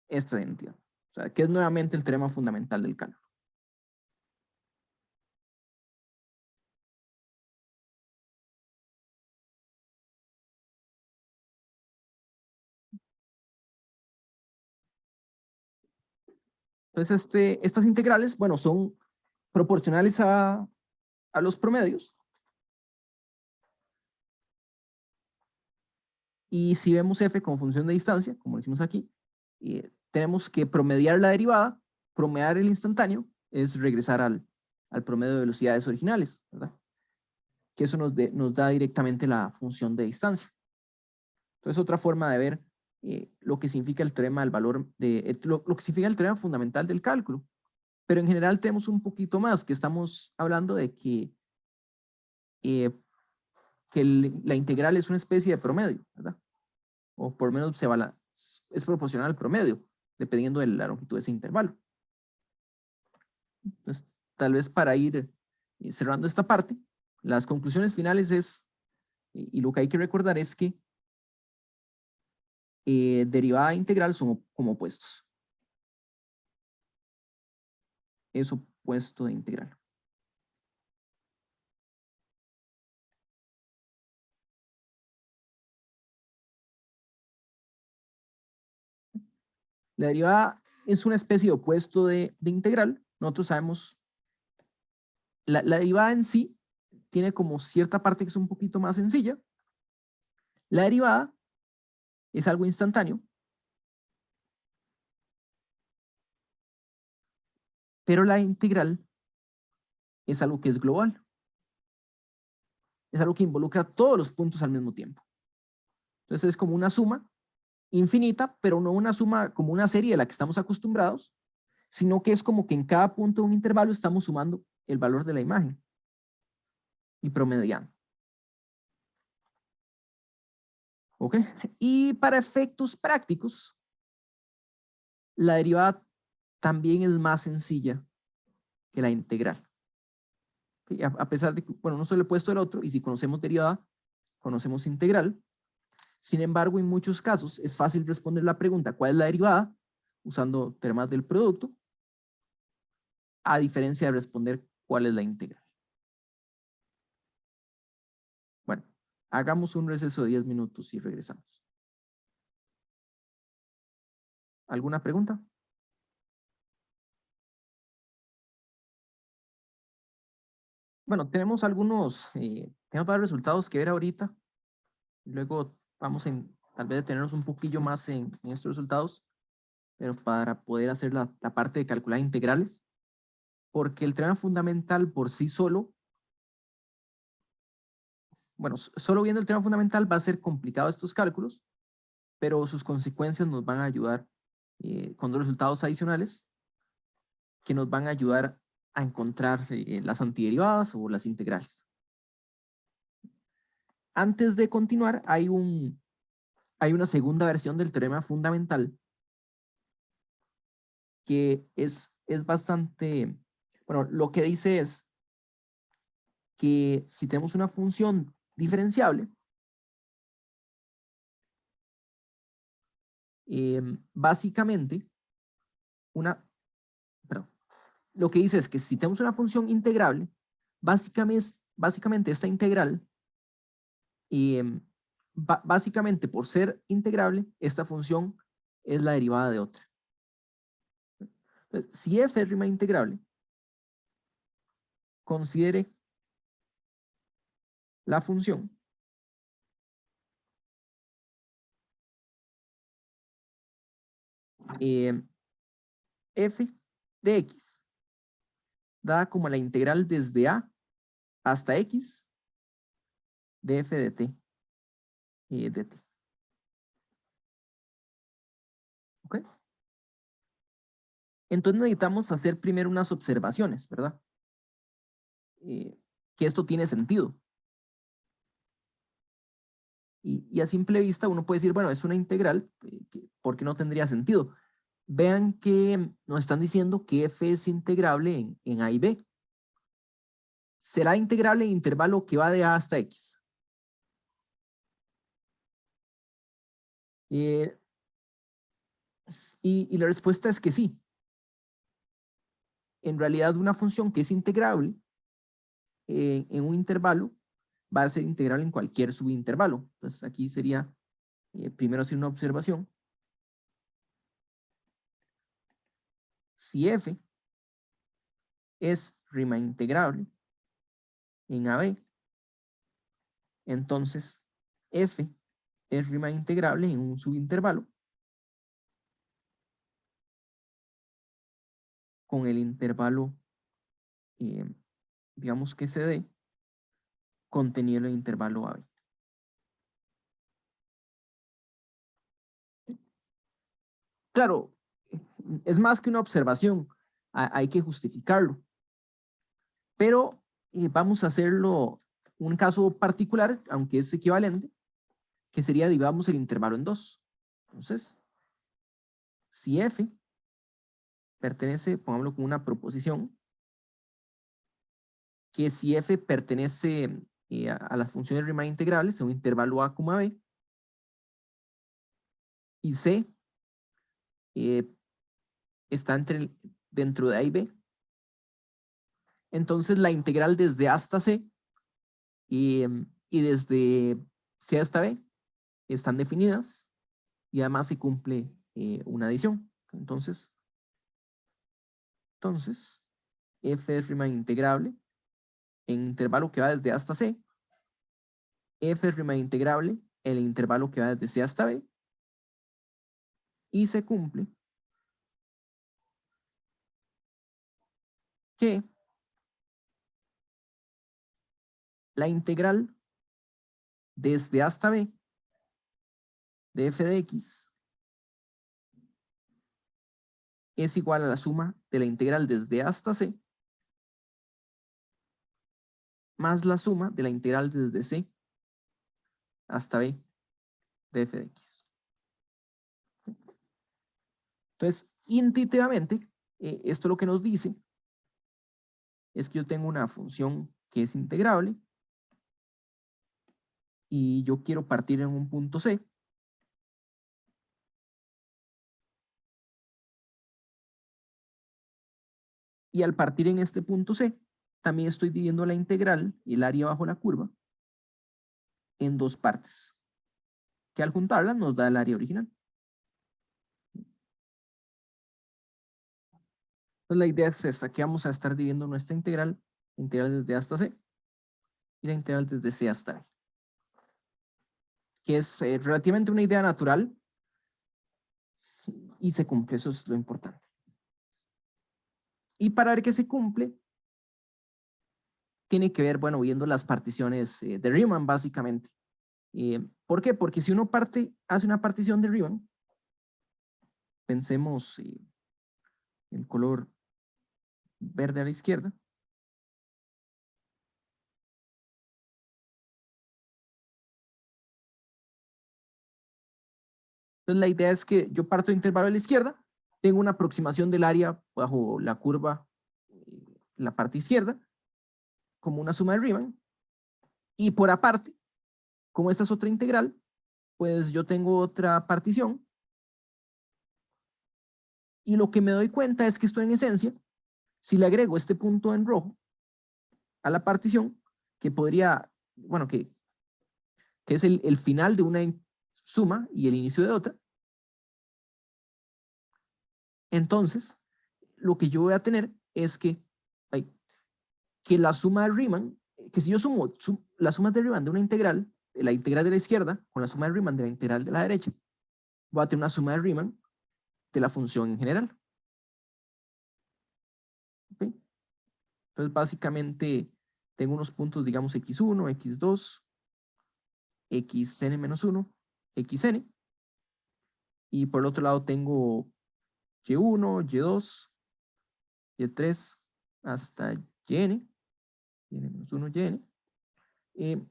esta identidad. O sea, que es nuevamente el teorema fundamental del cálculo. Entonces, estas integrales, bueno, son proporcionales a los promedios. Y si vemos f como función de distancia, como decimos aquí, tenemos que promediar la derivada, promediar el instantáneo, es regresar al promedio de velocidades originales, ¿verdad? Que eso nos da directamente la función de distancia. Entonces, otra forma de ver lo que significa el teorema del valor, lo que significa el teorema fundamental del cálculo. Pero en general tenemos un poquito más, que estamos hablando de que la integral es una especie de promedio, ¿verdad? O por lo menos es proporcional al promedio, dependiendo de la longitud de ese intervalo. Entonces, tal vez para ir cerrando esta parte, las conclusiones finales y lo que hay que recordar es que derivada e integral son como opuestos. Es opuesto de integral. La derivada es una especie de opuesto de integral. Nosotros sabemos, la derivada en sí tiene como cierta parte que es un poquito más sencilla. La derivada es algo instantáneo, pero la integral es algo que es global. Es algo que involucra todos los puntos al mismo tiempo. Entonces es como una suma infinita, pero no una suma como una serie de la que estamos acostumbrados, sino que es como que en cada punto de un intervalo estamos sumando el valor de la imagen y promediando. ¿Ok? Y para efectos prácticos, la derivada también es más sencilla que la integral. ¿Ok? A pesar de que, bueno, no se le he puesto el otro, y si conocemos derivada, conocemos integral. Sin embargo, en muchos casos es fácil responder la pregunta ¿cuál es la derivada? Usando teoremas del producto, a diferencia de responder cuál es la integral. Bueno, hagamos un receso de 10 minutos y regresamos. ¿Alguna pregunta? Bueno, tenemos varios resultados que ver ahorita. Luego vamos tal vez detenernos un poquillo más en estos resultados, pero para poder hacer la parte de calcular integrales, porque el teorema fundamental por sí solo, bueno, solo viendo el teorema fundamental va a ser complicado estos cálculos, pero sus consecuencias nos van a ayudar con dos resultados adicionales que nos van a ayudar a encontrar las antiderivadas o las integrales. Antes de continuar, hay una segunda versión del teorema fundamental que es bastante, bueno, lo que dice es que si tenemos una función diferenciable, básicamente, perdón, lo que dice es que si tenemos una función integrable, básicamente esta integral, básicamente por ser integrable, esta función es la derivada de otra. Entonces, si f es rima integrable, considere la función f de x, dada como la integral desde a hasta x de f de t de t. ¿Ok? Entonces necesitamos hacer primero unas observaciones, ¿verdad? Que esto tiene sentido. Y a simple vista uno puede decir, bueno, es una integral, ¿por qué no tendría sentido? Vean que nos están diciendo que f es integrable en a y b. Será integrable en intervalo que va de a hasta x. Eh, y la respuesta es que sí. En realidad una función que es integrable en un intervalo va a ser integrable en cualquier subintervalo. Entonces aquí sería primero hacer una observación. Si f es rima integrable en AB, entonces f es rima integrable en un subintervalo con el intervalo, digamos que CD, contenido en el intervalo AB. Claro, es más que una observación, hay que justificarlo. Pero vamos a hacerlo un caso particular, aunque es equivalente, que sería dividamos el intervalo en dos. Entonces, si f pertenece, pongámoslo como una proposición, que si f pertenece a las funciones Riemann integrales en un intervalo a, b, y c está dentro de a y b, entonces la integral desde a hasta c y desde c hasta b están definidas y además se cumple una adición. Entonces, f es Riemann integrable en intervalo que va desde a hasta c, f es Riemann integrable en el intervalo que va desde c hasta b, y se cumple que la integral desde a hasta b de f de x es igual a la suma de de la integral desde A hasta C más la suma de la integral desde C hasta B de f de x. Entonces, intuitivamente, esto lo que nos dice es que yo tengo una función que es integrable y yo quiero partir en un punto C. Y al partir en este punto C, también estoy dividiendo la integral y el área bajo la curva en dos partes, que al juntarlas nos da el área original. Entonces la idea es esta, que vamos a estar dividiendo nuestra integral desde A hasta C, y la integral desde C hasta B, que es relativamente una idea natural, y se cumple, eso es lo importante. Y para ver que se cumple, tiene que ver, bueno, viendo las particiones de Riemann, básicamente. ¿Por qué? Porque si uno hace una partición de Riemann, pensemos el color verde a la izquierda. Entonces la idea es que yo parto de intervalo a la izquierda, tengo una aproximación del área bajo la curva, la parte izquierda, como una suma de Riemann, y por aparte, como esta es otra integral, pues yo tengo otra partición, y lo que me doy cuenta es que esto en esencia, si le agrego este punto en rojo a la partición, que podría, bueno, que es el final de una suma y el inicio de otra, entonces lo que yo voy a tener es que la suma de Riemann, que si yo sumo las sumas de Riemann de una integral, de la integral de la izquierda con la suma de Riemann de la integral de la derecha, voy a tener una suma de Riemann de la función en general. ¿Okay? Entonces básicamente tengo unos puntos, digamos, x1, x2, xn-1, xn, y por el otro lado tengo y1, y2, y3 hasta yn, yn-1, yn.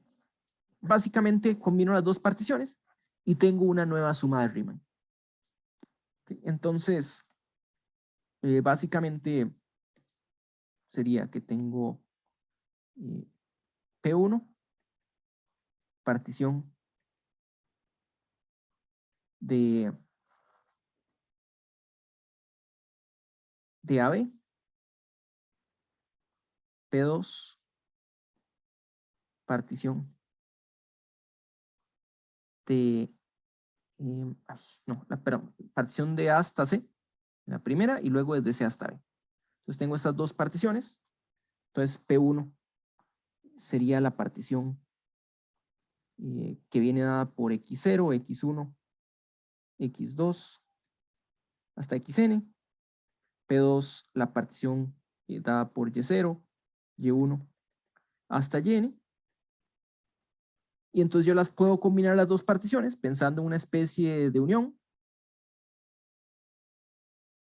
Básicamente combino las dos particiones y tengo una nueva suma de Riemann. ¿Okay? Entonces, básicamente sería que tengo P1, partición de AB, P2, partición de, perdón, partición de A hasta C, la primera, y luego desde C hasta B. Entonces tengo estas dos particiones, entonces P1 sería la partición que viene dada por x0, x1, x2, hasta xn, P2 la partición dada por y0, y1, hasta yn, y entonces yo las puedo combinar las dos particiones pensando en una especie de unión,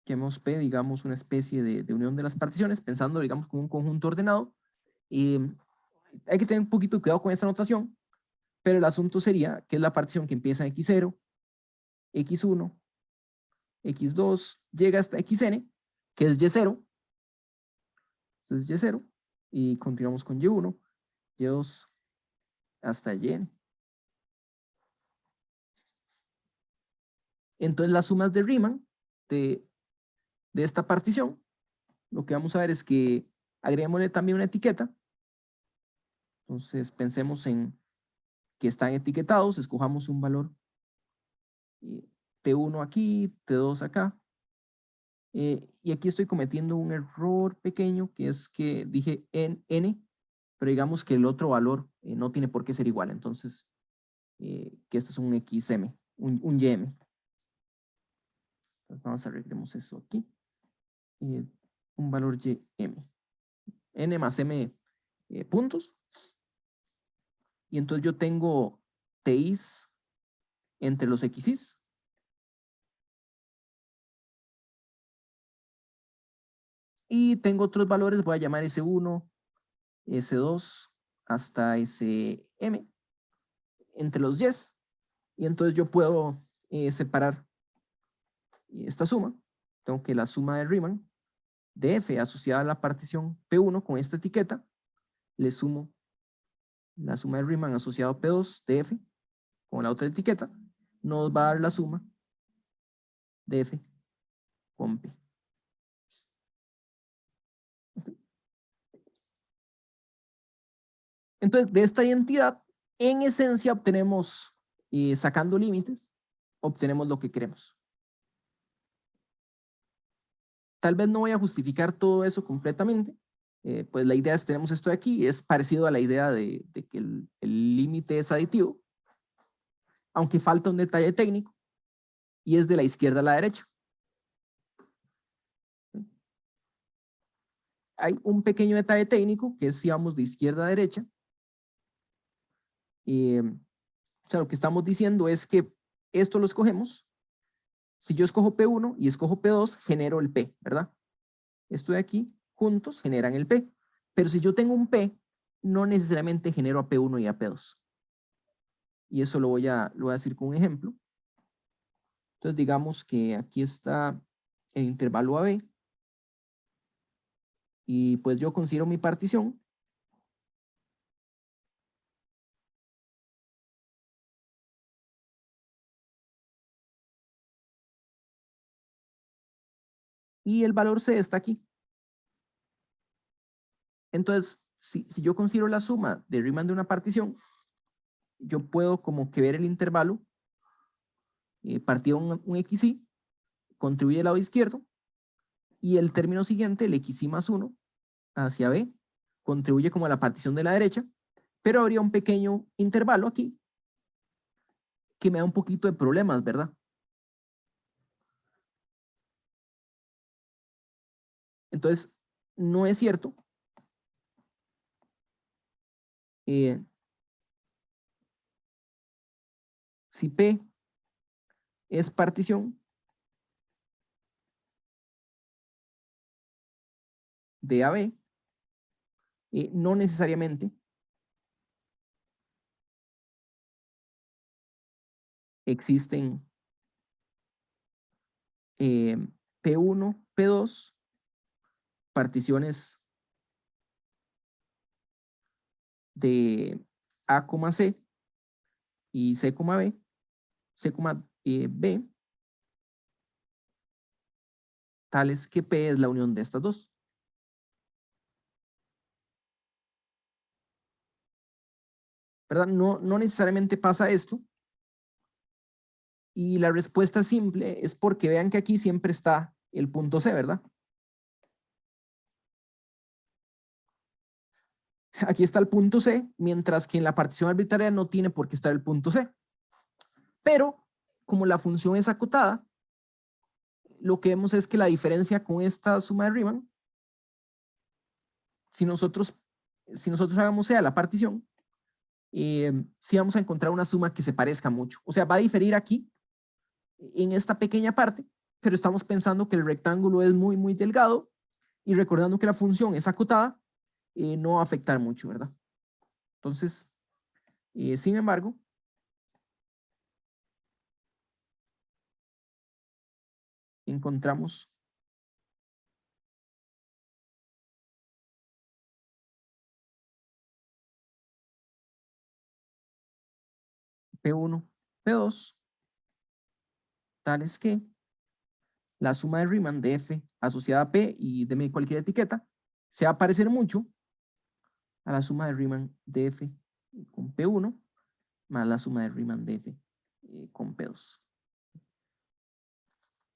llamemos P, digamos, una especie de unión de las particiones, pensando, digamos, como un conjunto ordenado. Y hay que tener un poquito de cuidado con esta notación, pero el asunto sería que es la partición que empieza en x0, x1, x2, llega hasta xn, que es y0, entonces y0, y continuamos con y1, y2, hasta yn. Entonces las sumas de Riemann de esta partición, lo que vamos a ver es que agreguémosle también una etiqueta. Entonces pensemos en que están etiquetados, escojamos un valor T1 aquí, T2 acá. Y aquí estoy cometiendo un error pequeño, que es que dije N, pero digamos que el otro valor no tiene por qué ser igual. Entonces, que este es un XM, un YM. Entonces vamos a arreglemos eso aquí. Un valor YM. N más M puntos. Y entonces yo tengo TIs entre los XIs. Y tengo otros valores, voy a llamar S1, S2, hasta SM, entre los yes. Y entonces yo puedo separar esta suma. Tengo que la suma de Riemann de F asociada a la partición P1 con esta etiqueta, le sumo la suma de Riemann asociado a P2 de F con la otra etiqueta, nos va a dar la suma de F con P. Entonces, de esta identidad, en esencia obtenemos, sacando límites, obtenemos lo que queremos. Tal vez no voy a justificar todo eso completamente, pues la idea es, tenemos esto de aquí, es parecido a la idea de que el límite es aditivo, aunque falta un detalle técnico, y es de la izquierda a la derecha. Hay un pequeño detalle técnico, que es, si vamos de izquierda a derecha, o sea, lo que estamos diciendo es que esto lo escogemos. Si yo escojo P1 y escojo P2, genero el P, ¿verdad? Esto de aquí, juntos, generan el P. Pero si yo tengo un P, no necesariamente genero a P1 y a P2. Y eso lo voy a decir con un ejemplo. Entonces, digamos que aquí está el intervalo AB. Y pues yo considero mi partición. Y el valor C está aquí. Entonces, si yo considero la suma de Riemann de una partición, yo puedo como que ver el intervalo, partido un XY, contribuye al lado izquierdo, y el término siguiente, el XY más 1, hacia B, contribuye como a la partición de la derecha, pero habría un pequeño intervalo aquí que me da un poquito de problemas, ¿verdad? Entonces, no es cierto. Si P es partición de AB, no necesariamente existen P1, P2, particiones de A, C y C, B, C, B, tales que P es la unión de estas dos. ¿Verdad? No necesariamente pasa esto. Y la respuesta simple es porque vean que aquí siempre está el punto C, ¿verdad? Aquí está el punto C, mientras que en la partición arbitraria no tiene por qué estar el punto C. Pero, como la función es acotada, lo que vemos es que la diferencia con esta suma de Riemann, si nosotros hagamos C a la partición, sí vamos a encontrar una suma que se parezca mucho. O sea, va a diferir aquí, en esta pequeña parte, pero estamos pensando que el rectángulo es muy, muy delgado, y recordando que la función es acotada, no va a afectar mucho, ¿verdad? Entonces, sin embargo, encontramos P1, P2, tales que la suma de Riemann de F asociada a P y de cualquier etiqueta se va a parecer mucho a la suma de Riemann de F con P1 más la suma de Riemann de F con P2.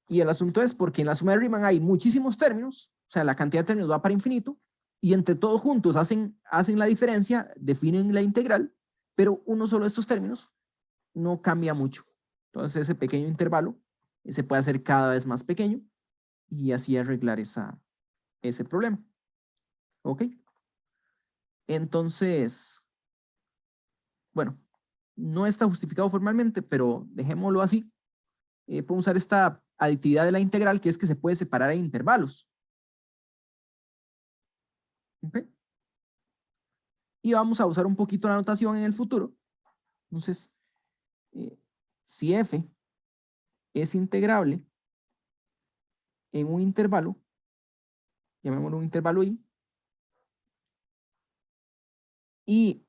Y el asunto es porque en la suma de Riemann hay muchísimos términos, o sea, la cantidad de términos va para infinito, y entre todos juntos hacen la diferencia, definen la integral, pero uno solo de estos términos no cambia mucho. Entonces ese pequeño intervalo se puede hacer cada vez más pequeño y así arreglar ese problema. ¿Ok? Entonces, bueno, no está justificado formalmente, pero dejémoslo así. Podemos usar esta aditividad de la integral, que es que se puede separar en intervalos. ¿Ok? Y vamos a usar un poquito la notación en el futuro. Entonces, si f es integrable en un intervalo, llamémoslo un intervalo y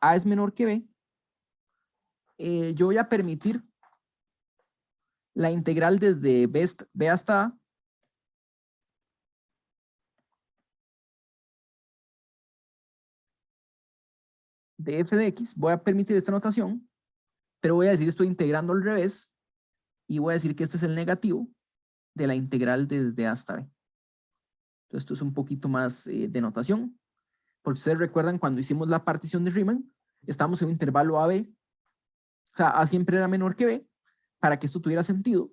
a es menor que b, yo voy a permitir la integral desde b hasta a de f de x. Voy a permitir esta notación, pero voy a decir estoy integrando al revés y voy a decir que este es el negativo de la integral desde a hasta b. Entonces esto es un poquito más de notación. Porque ustedes recuerdan cuando hicimos la partición de Riemann, estamos en un intervalo AB, o sea, A siempre era menor que B, para que esto tuviera sentido,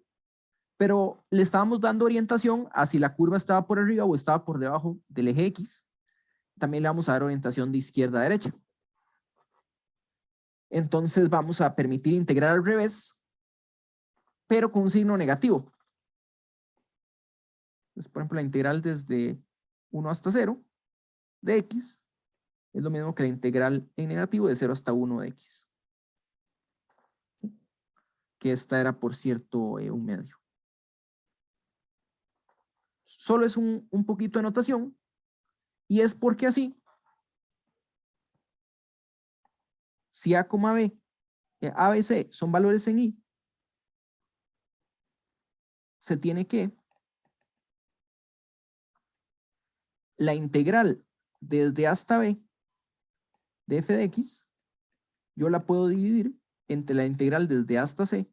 pero le estábamos dando orientación a si la curva estaba por arriba o estaba por debajo del eje X. También le vamos a dar orientación de izquierda a derecha. Entonces vamos a permitir integrar al revés, pero con un signo negativo. Entonces, por ejemplo, la integral desde 1 hasta 0 de X es lo mismo que la integral en negativo de 0 hasta 1 de X. Que esta era, por cierto, un medio. Solo es un poquito de notación, y es porque así, si A, B, A, B, C son valores en I, se tiene que la integral desde A hasta B de f de x, yo la puedo dividir entre la integral desde A hasta C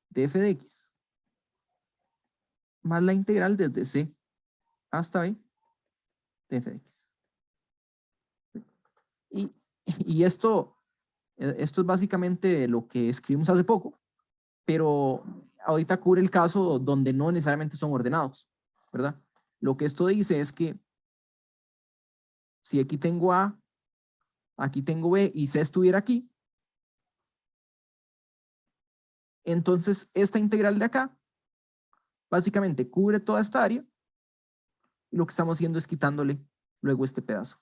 de f de x más la integral desde C hasta B de f de x. Y esto es básicamente lo que escribimos hace poco, pero ahorita cubre el caso donde no necesariamente son ordenados, ¿verdad? Lo que esto dice es que si aquí tengo A, aquí tengo B y C estuviera aquí, entonces esta integral de acá básicamente cubre toda esta área y lo que estamos haciendo es quitándole luego este pedazo.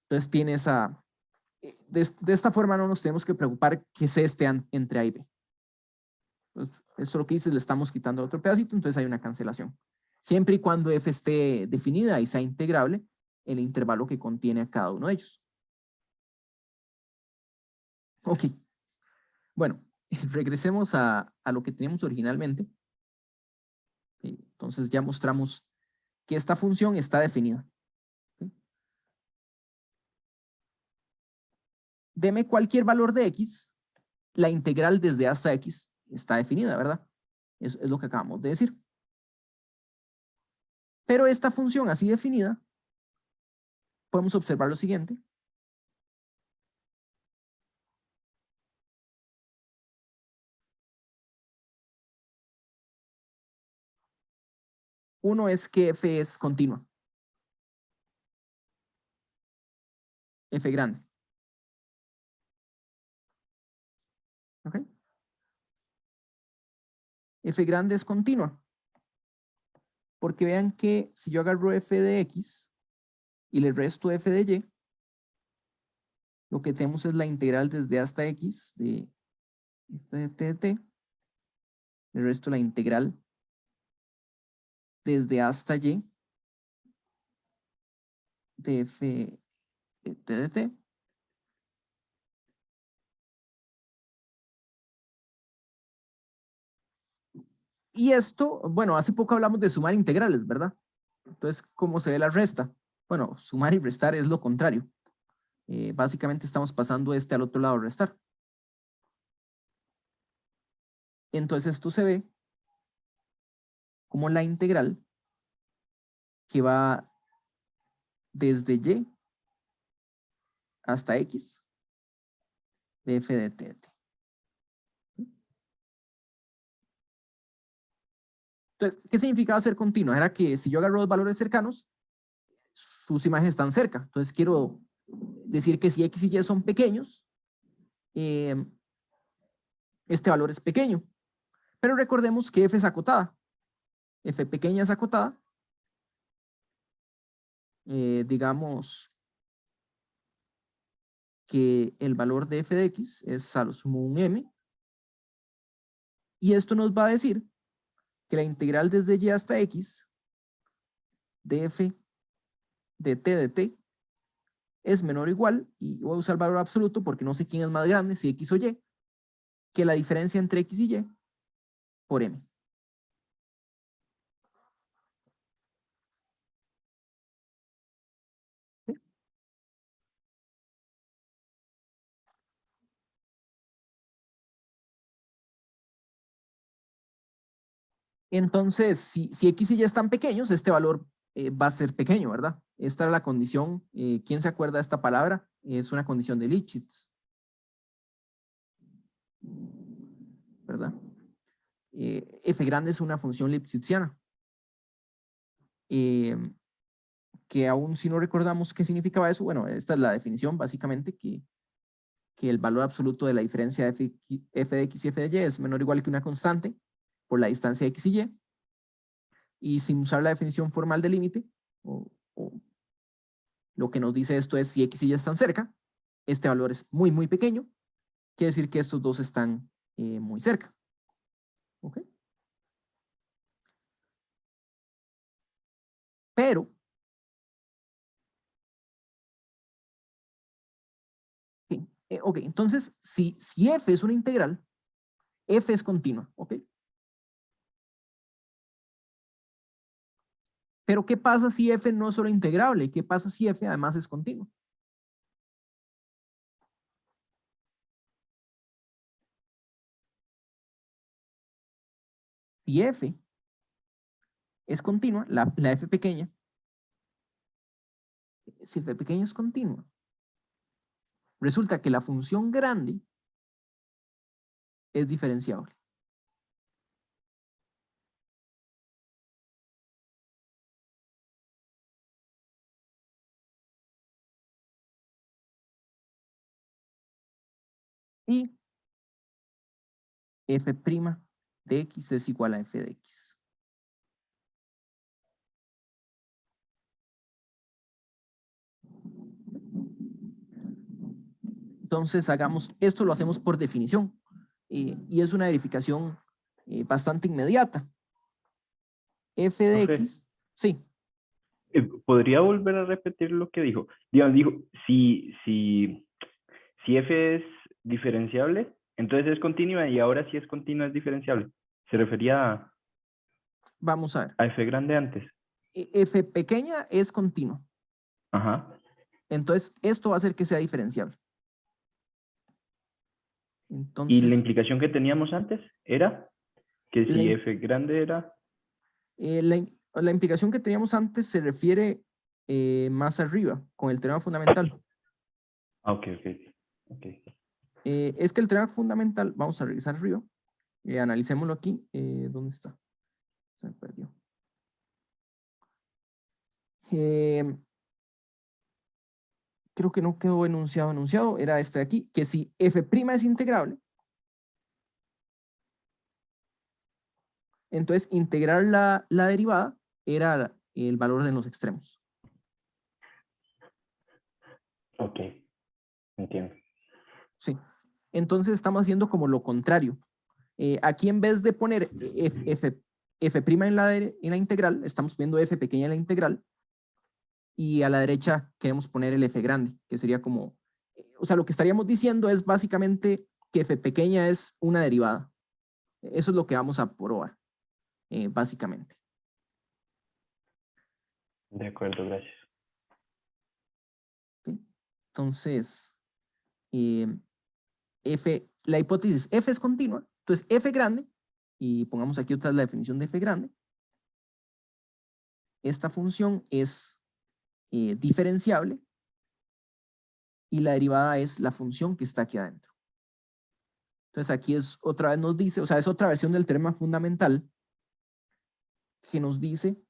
Entonces tiene esa... De esta forma no nos tenemos que preocupar que C esté entre A y B. Entonces, eso lo que dice es le estamos quitando otro pedacito, entonces hay una cancelación. Siempre y cuando f esté definida y sea integrable en el intervalo que contiene a cada uno de ellos. Ok. Bueno, regresemos a lo que teníamos originalmente. Entonces ya mostramos que esta función está definida. Deme cualquier valor de x, la integral desde hasta x está definida, ¿verdad? Es lo que acabamos de decir. Pero esta función así definida, podemos observar lo siguiente. Uno es que f es continua. F grande. ¿Ok? F grande es continua. Porque vean que si yo agarro f de x y le resto f de y, lo que tenemos es la integral desde hasta x de f de t de t. Le resto la integral desde hasta y de f de t de t. Y esto, bueno, hace poco hablamos de sumar integrales, ¿verdad? Entonces, ¿cómo se ve la resta? Bueno, sumar y restar es lo contrario. Básicamente estamos pasando este al otro lado, restar. Entonces esto se ve como la integral que va desde y hasta x de f de t de t. Entonces, ¿qué significaba ser continua? Era que si yo agarro dos valores cercanos, sus imágenes están cerca. Entonces quiero decir que si x y y son pequeños, este valor es pequeño. Pero recordemos que f es acotada. F pequeña es acotada. digamos que el valor de f de x es a lo sumo un m, y esto nos va a decir que la integral desde y hasta x de f de t es menor o igual, y voy a usar el valor absoluto porque no sé quién es más grande, si x o y, que la diferencia entre x y y por m. ¿Sí? Entonces, si x y y están pequeños, este valor va a ser pequeño, ¿verdad? Esta era la condición. ¿Quién se acuerda de esta palabra? Es una condición de Lipschitz, ¿verdad? F grande es una función lipschitziana. Eh, que aún si no recordamos qué significaba eso, bueno, esta es la definición básicamente, que el valor absoluto de la diferencia de f de x y f de y es menor o igual que una constante por la distancia de x y y, y sin usar la definición formal de límite, o lo que nos dice esto es si x y y están cerca, este valor es muy, muy pequeño, quiere decir que estos dos están muy cerca. ¿Ok? Pero, ok, entonces, si f es una integral, f es continua, ¿ok? Pero ¿qué pasa si f no es solo integrable? ¿Qué pasa si f además es continuo? Si f es continua, la f pequeña, si f pequeña es continua, resulta que la función grande es diferenciable. Y f' de x es igual a f de x. Entonces hagamos, esto lo hacemos por definición, y es una verificación bastante inmediata. F de Profe, x, sí, ¿podría volver a repetir lo que dijo? Digamos, dijo, si f es diferenciable, entonces es continua y ahora si es continua es diferenciable. Se refería vamos a ver. a f grande antes. F pequeña es continua. Ajá. Entonces, esto va a hacer que sea diferenciable. Y la Entonces, implicación que teníamos antes era que la, si f grande era... la implicación que teníamos antes se refiere más arriba, con el teorema fundamental. Ah, ok, ok. Okay. Es que el teorema fundamental, vamos a regresar arriba, analicémoslo aquí. ¿Dónde está? Se me perdió. Creo que no quedó enunciado, era este de aquí, que si f' es integrable, entonces integrar la derivada era el valor de los extremos. Ok, entiendo. Sí. Entonces estamos haciendo como lo contrario. Aquí en vez de poner f' en la integral, estamos poniendo f pequeña en la integral, y a la derecha queremos poner el f grande, que sería como, o sea, lo que estaríamos diciendo es básicamente que f pequeña es una derivada. Eso es lo que vamos a probar, básicamente. De acuerdo, gracias. ¿Sí? Entonces, eh, la hipótesis f es continua, entonces f grande, y pongamos aquí otra vez la definición de f grande, esta función es diferenciable y la derivada es la función que está aquí adentro. Entonces aquí es otra vez nos dice, o sea, es otra versión del teorema fundamental que nos dice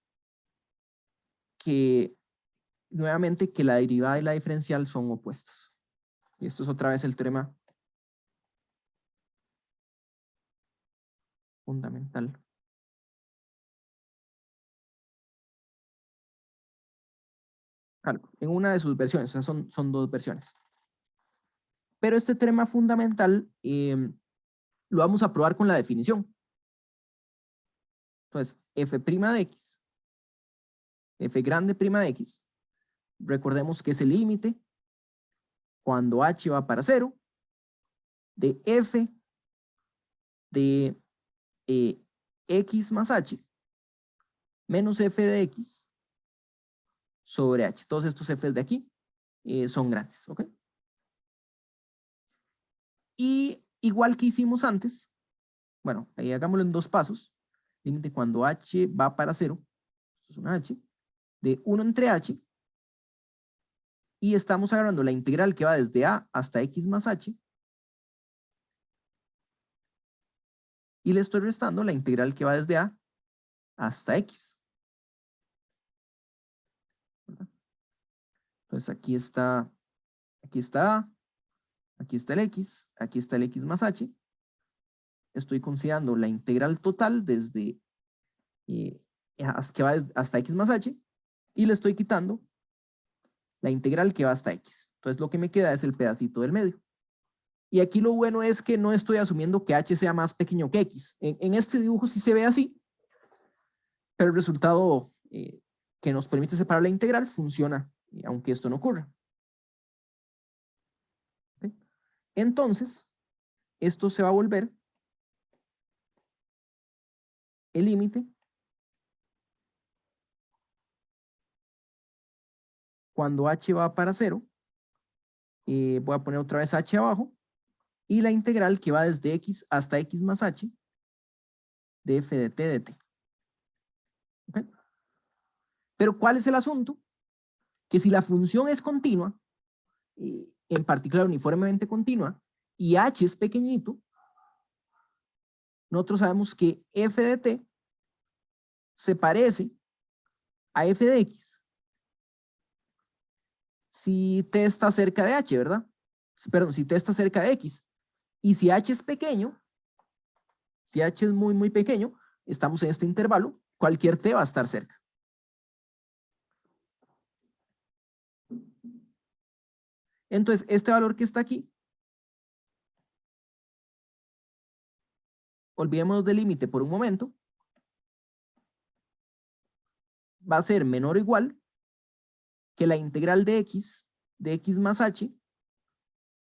que nuevamente que la derivada y la diferencial son opuestas. Y esto es otra vez el teorema fundamental. algo, en una de sus versiones, o sea, son dos versiones. Pero este teorema fundamental lo vamos a probar con la definición. Entonces, f' de x, f grande prima de x, recordemos que es el límite cuando h va para 0 de f de x más h menos f de x sobre h. Todos estos f's de aquí son grandes, ¿ok? Y igual que hicimos antes, bueno, ahí hagámoslo en dos pasos. Límite cuando h va para 0, esto es una h, de 1 entre h, y estamos agarrando la integral que va desde a hasta x más h, y le estoy restando la integral que va desde a hasta x. Entonces aquí está a, aquí está el x, aquí está el x más h. Estoy considerando la integral total desde que va hasta x más h, y le estoy quitando la integral que va hasta x. Entonces lo que me queda es el pedacito del medio. Y aquí lo bueno es que no estoy asumiendo que h sea más pequeño que x. En este dibujo sí se ve así, pero el resultado que nos permite separar la integral funciona, aunque esto no ocurra. ¿Okay? Entonces, esto se va a volver el límite cuando h va para 0. Voy a poner otra vez h abajo, y la integral que va desde x hasta x más h de f de t de t. ¿Okay? Pero ¿cuál es el asunto? Que si la función es continua, en particular uniformemente continua, y h es pequeñito, nosotros sabemos que f de t se parece a f de x si t está cerca de h, ¿verdad? Perdón, si t está cerca de x. Y si h es pequeño, si h es muy, muy pequeño, estamos en este intervalo, cualquier t va a estar cerca. Entonces, este valor que está aquí, olvidémonos del límite por un momento, va a ser menor o igual que la integral de x más h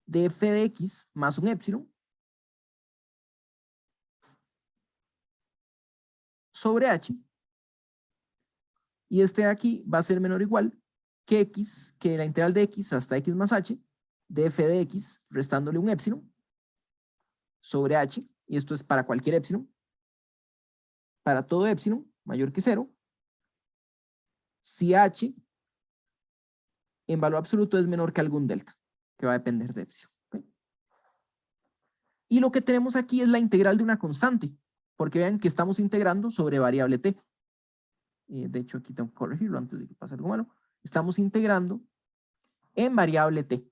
de f de x más un épsilon sobre h, y este de aquí va a ser menor o igual que la integral de x hasta x más h de f de x restándole un épsilon sobre h, y esto es para cualquier épsilon, para todo épsilon mayor que 0, si h en valor absoluto es menor que algún delta, que va a depender de épsilon. ¿Okay? Y lo que tenemos aquí es la integral de una constante, porque vean que estamos integrando sobre variable t. De hecho, aquí tengo que corregirlo antes de que pase algo malo. Estamos integrando en variable t.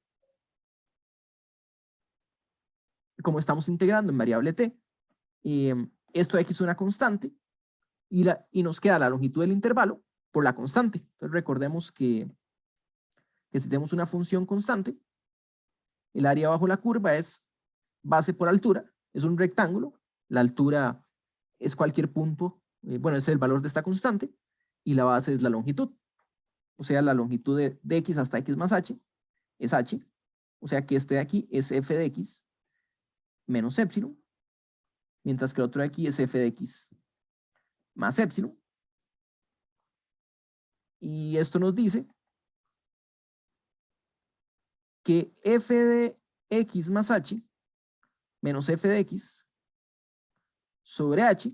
Como estamos integrando en variable t, esto de aquí es una constante, y nos queda la longitud del intervalo por la constante. Entonces recordemos que si tenemos una función constante, el área bajo la curva es base por altura, es un rectángulo, la altura es cualquier punto, bueno, es el valor de esta constante, y la base es la longitud. O sea, la longitud de x hasta x más h es h, o sea que este de aquí es f de x menos épsilon, mientras que el otro de aquí es f de x más épsilon. Y esto nos dice que f de x más h menos f de x sobre h,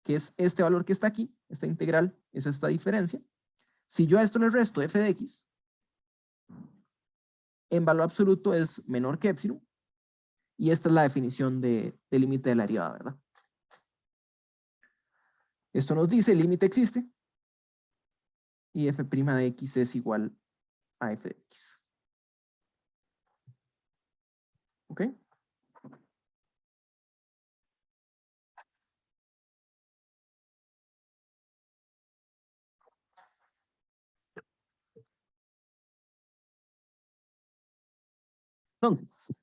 que es este valor que está aquí, esta integral es esta diferencia. Si yo a esto le resto f de x, en valor absoluto es menor que épsilon, y esta es la definición de límite de la derivada, ¿verdad? Esto nos dice el límite existe, y f' de x es igual a f de x. ¿Ok? Entonces,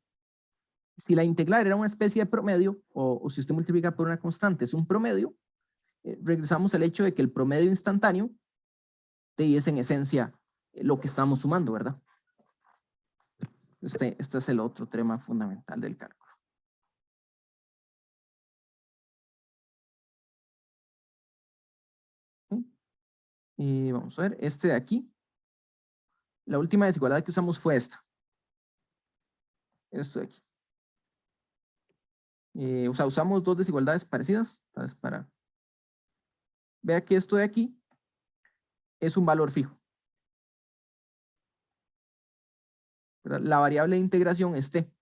si la integral era una especie de promedio, o si usted multiplica por una constante es un promedio, regresamos al hecho de que el promedio instantáneo es en esencia lo que estamos sumando, ¿verdad? Este es el otro tema fundamental del cálculo. Y vamos a ver, este de aquí. La última desigualdad que usamos fue esta. Esto de aquí. O sea, usamos dos desigualdades parecidas. Entonces, vea que esto de aquí es un valor fijo. ¿Verdad? La variable de integración es t.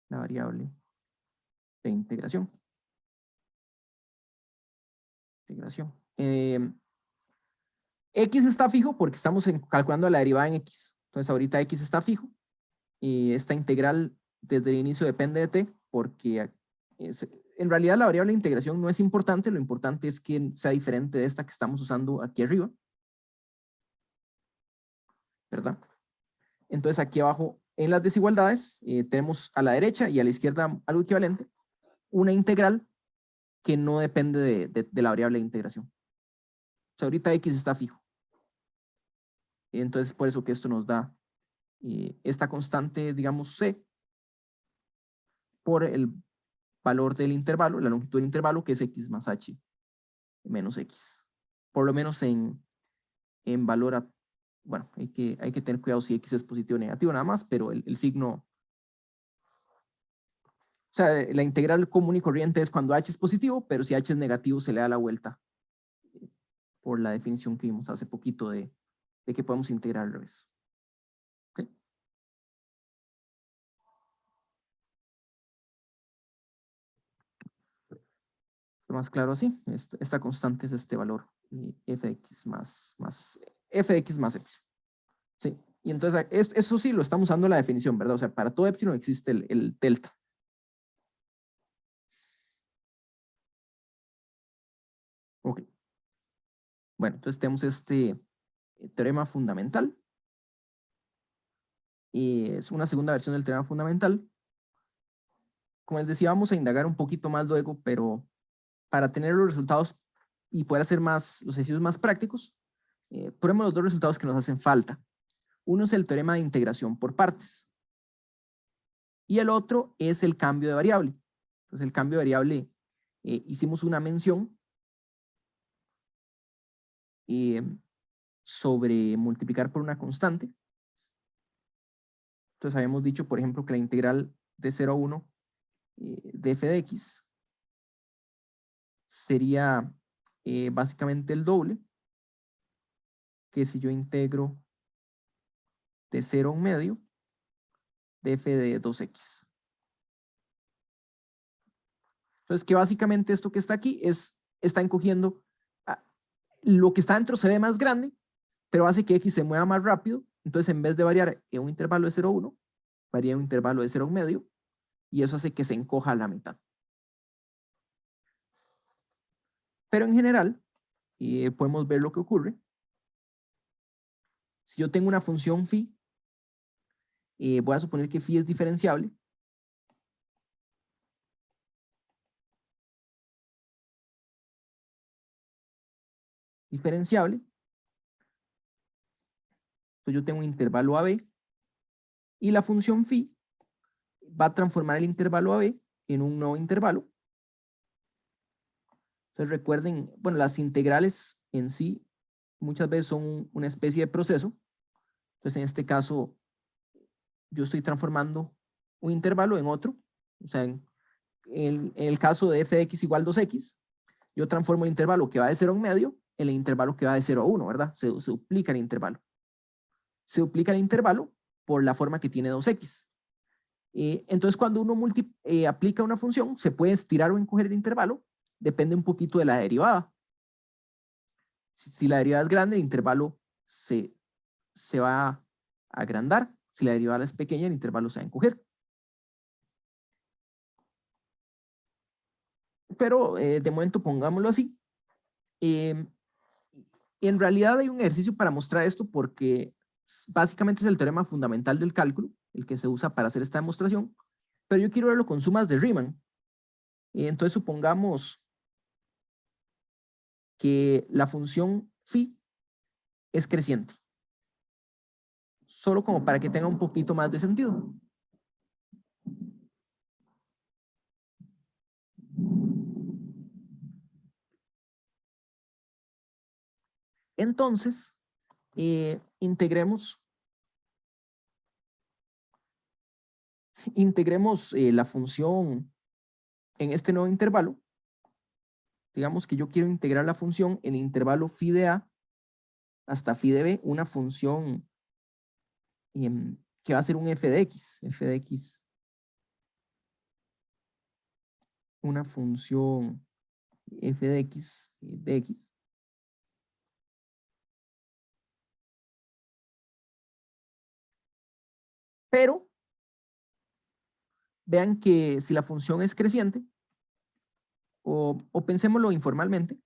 La variable de integración. X está fijo porque estamos calculando la derivada en X. Entonces ahorita X está fijo. Y esta integral desde el inicio depende de t porque en realidad la variable de integración no es importante. Lo importante es que sea diferente de esta que estamos usando aquí arriba. ¿Verdad? Entonces aquí abajo en las desigualdades tenemos a la derecha y a la izquierda algo equivalente. Una integral que no depende de la variable de integración. O sea, ahorita X está fijo. Entonces, por eso que esto nos da esta constante, digamos, C, por el valor del intervalo, la longitud del intervalo, que es X más H menos X. Por lo menos en valor, bueno, hay que tener cuidado si X es positivo o negativo nada más, pero el signo, o sea, la integral común y corriente es cuando H es positivo, pero si H es negativo se le da la vuelta por la definición que vimos hace poquito de que podemos integrar al revés. ¿Okay? Más claro así, esta constante es este valor fx más fx más epsilon. Sí, y entonces eso sí lo estamos usando en la definición, ¿verdad? O sea, para todo epsilon existe el delta. Ok. Bueno, entonces tenemos este teorema fundamental. Y es una segunda versión del teorema fundamental. Como les decía, vamos a indagar un poquito más luego, pero para tener los resultados y poder hacer los ejercicios más prácticos, probemos los dos resultados que nos hacen falta. Uno es el teorema de integración por partes. Y el otro es el cambio de variable. Entonces el cambio de variable, hicimos una mención sobre multiplicar por una constante. Entonces habíamos dicho, por ejemplo, que la integral de 0 a 1 de f de x sería básicamente el doble que si yo integro de 0 a 1 medio de f de 2x. Entonces, que básicamente esto que está aquí está encogiendo, lo que está dentro se ve más grande, pero hace que x se mueva más rápido. Entonces, en vez de variar en un intervalo de 0 a 1, varía en un intervalo de 0 a 1 medio, y eso hace que se encoja a la mitad. Pero en general, podemos ver lo que ocurre. Si yo tengo una función phi, voy a suponer que phi es diferenciable. Entonces yo tengo un intervalo AB y la función phi va a transformar el intervalo AB en un nuevo intervalo. Entonces recuerden, bueno, las integrales en sí muchas veces son una especie de proceso. Entonces en este caso yo estoy transformando un intervalo en otro. O sea, en el caso de f de x igual 2x, yo transformo el intervalo que va de 0 a 1 medio en el intervalo que va de 0 a 1, ¿verdad? Se duplica el intervalo. Se duplica el intervalo por la forma que tiene 2x. Entonces, cuando uno aplica una función, se puede estirar o encoger el intervalo, depende un poquito de la derivada. Si la derivada es grande, el intervalo se va a agrandar. Si la derivada es pequeña, el intervalo se va a encoger. Pero de momento pongámoslo así. En realidad hay un ejercicio para mostrar esto porque Básicamente es el teorema fundamental del cálculo, el que se usa para hacer esta demostración, pero yo quiero verlo con sumas de Riemann. Y entonces supongamos que la función phi es creciente, solo como para que tenga un poquito más de sentido. Entonces, integremos la función en este nuevo intervalo. Digamos que yo quiero integrar la función en el intervalo phi de a hasta phi de b, una función que va a ser un f de x, una función f de x, Pero vean que si la función es creciente, o pensémoslo informalmente,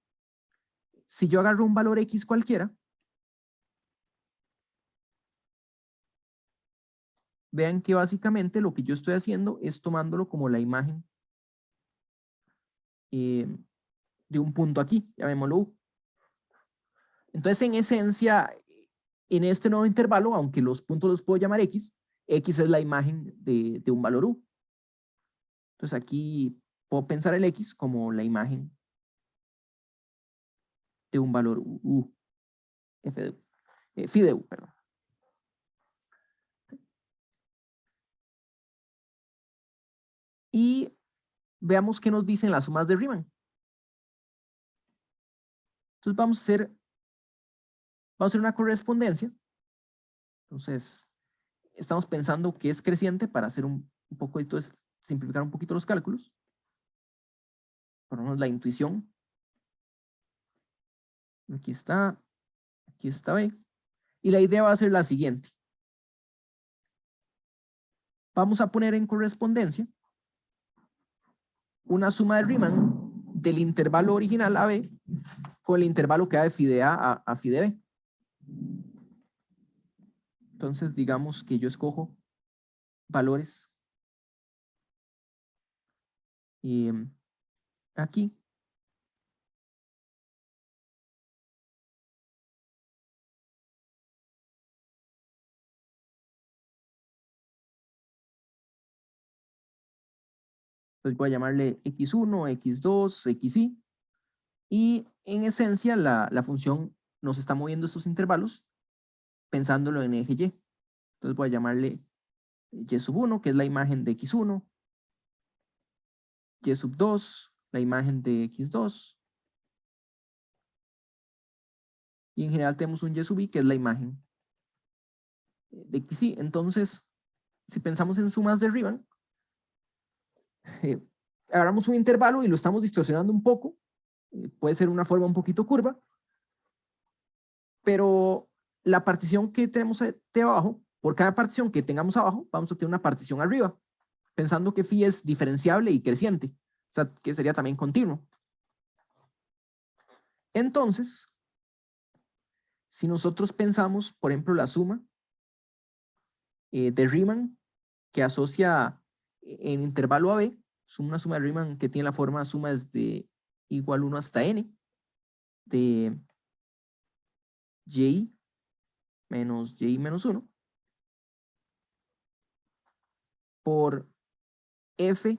si yo agarro un valor x cualquiera, vean que básicamente lo que yo estoy haciendo es tomándolo como la imagen de un punto aquí, llamémoslo u. Entonces, en esencia, en este nuevo intervalo, aunque los puntos los puedo llamar x, x es la imagen de un valor u. Entonces aquí puedo pensar el x como la imagen de un valor u, f de u, phi de u, perdón. Y veamos qué nos dicen las sumas de Riemann. Entonces vamos a hacer una correspondencia. Entonces, estamos pensando que es creciente para hacer un poco, entonces, simplificar un poquito los cálculos. Ponemos la intuición. Aquí está B. Y la idea va a ser la siguiente. Vamos a poner en correspondencia una suma de Riemann del intervalo original AB con el intervalo que va de phi de A a phi de B. Entonces, digamos que yo escojo valores aquí. Entonces voy a llamarle x1, x2, xy. Y en esencia la función nos está moviendo estos intervalos pensándolo en eje y. Entonces voy a llamarle y sub 1, que es la imagen de x1, y sub 2, la imagen de x2, y en general tenemos un y sub i, que es la imagen de xy. Entonces, si pensamos en sumas de Riemann, agarramos un intervalo y lo estamos distorsionando un poco, puede ser una forma un poquito curva, pero la partición que tenemos de abajo, por cada partición que tengamos abajo, vamos a tener una partición arriba, pensando que phi es diferenciable y creciente, o sea, que sería también continuo. Entonces, si nosotros pensamos, por ejemplo, la suma de Riemann que asocia en intervalo AB, es una suma de Riemann que tiene la forma suma desde igual 1 hasta n de y menos 1 por f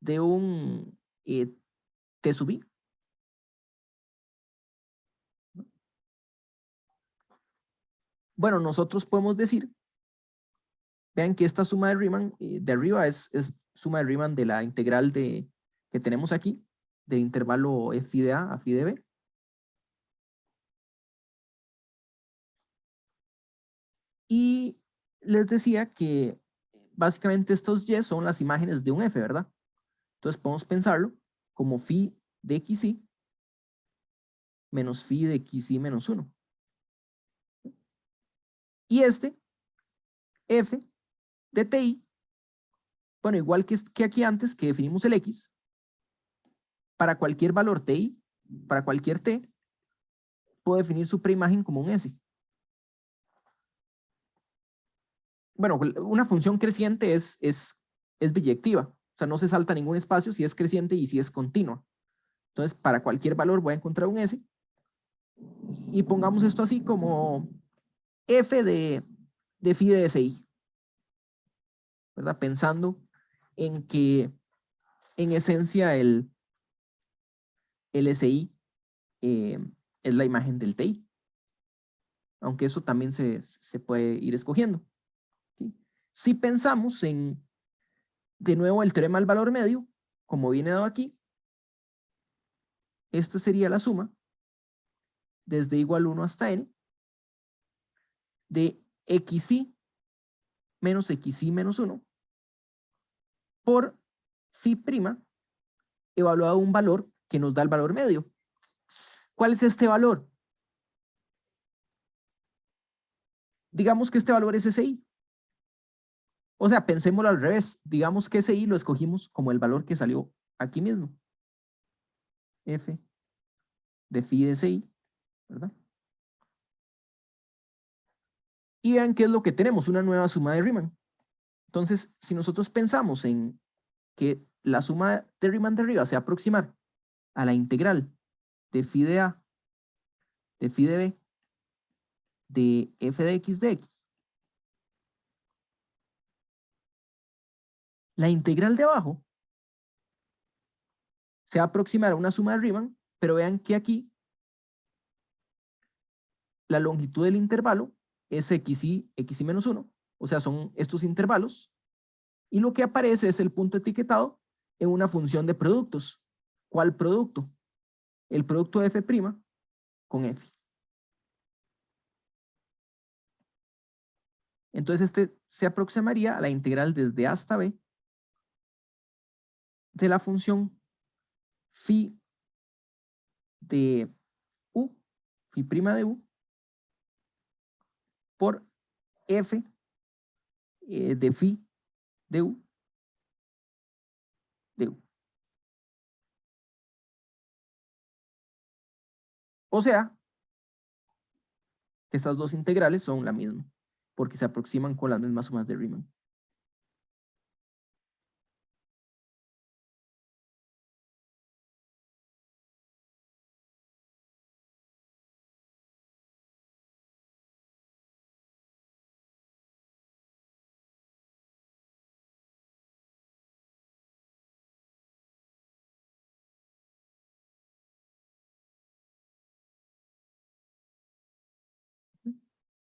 de un t sub i. Bueno, nosotros podemos decir, vean que esta suma de Riemann de arriba es suma de Riemann de la integral que tenemos aquí, del intervalo f de a phi de b. Y les decía que básicamente estos y son las imágenes de un f, ¿verdad? Entonces podemos pensarlo como phi de xy menos phi de xy menos 1. Y este f de ti, bueno, igual que aquí antes que definimos el x, para cualquier valor ti, para cualquier t, puedo definir su preimagen como un s. bueno, una función creciente es biyectiva. O sea, no se salta ningún espacio si es creciente y si es continua. Entonces, para cualquier valor voy a encontrar un S. Y pongamos esto así como f de phi de SI. ¿Verdad? Pensando en que en esencia el SI es la imagen del TI. Aunque eso también se puede ir escogiendo. ¿Sí? Si pensamos en, de nuevo, el teorema del valor medio, como viene dado aquí, esta sería la suma desde igual 1 hasta n de xi menos xi menos 1 por phi prima evaluado a un valor que nos da el valor medio. ¿Cuál es este valor? Digamos que este valor es SI. O sea, pensémoslo al revés. Digamos que SI lo escogimos como el valor que salió aquí mismo. F de phi de SI, ¿verdad? Y vean qué es lo que tenemos, una nueva suma de Riemann. Entonces, si nosotros pensamos en que la suma de Riemann de arriba se va a aproximar a la integral de phi de A, de phi de B, de f de x, la integral de abajo se va a aproximar a una suma de Riemann, pero vean que aquí la longitud del intervalo es xi menos 1, o sea, son estos intervalos, y lo que aparece es el punto etiquetado en una función de productos. ¿Cuál producto? El producto de f' con f. Entonces este se aproximaría a la integral desde A hasta B de la función phi de u, phi prima de u, por f de phi de u, de u. O sea, que estas dos integrales son la misma, porque se aproximan con las mismas sumas de Riemann.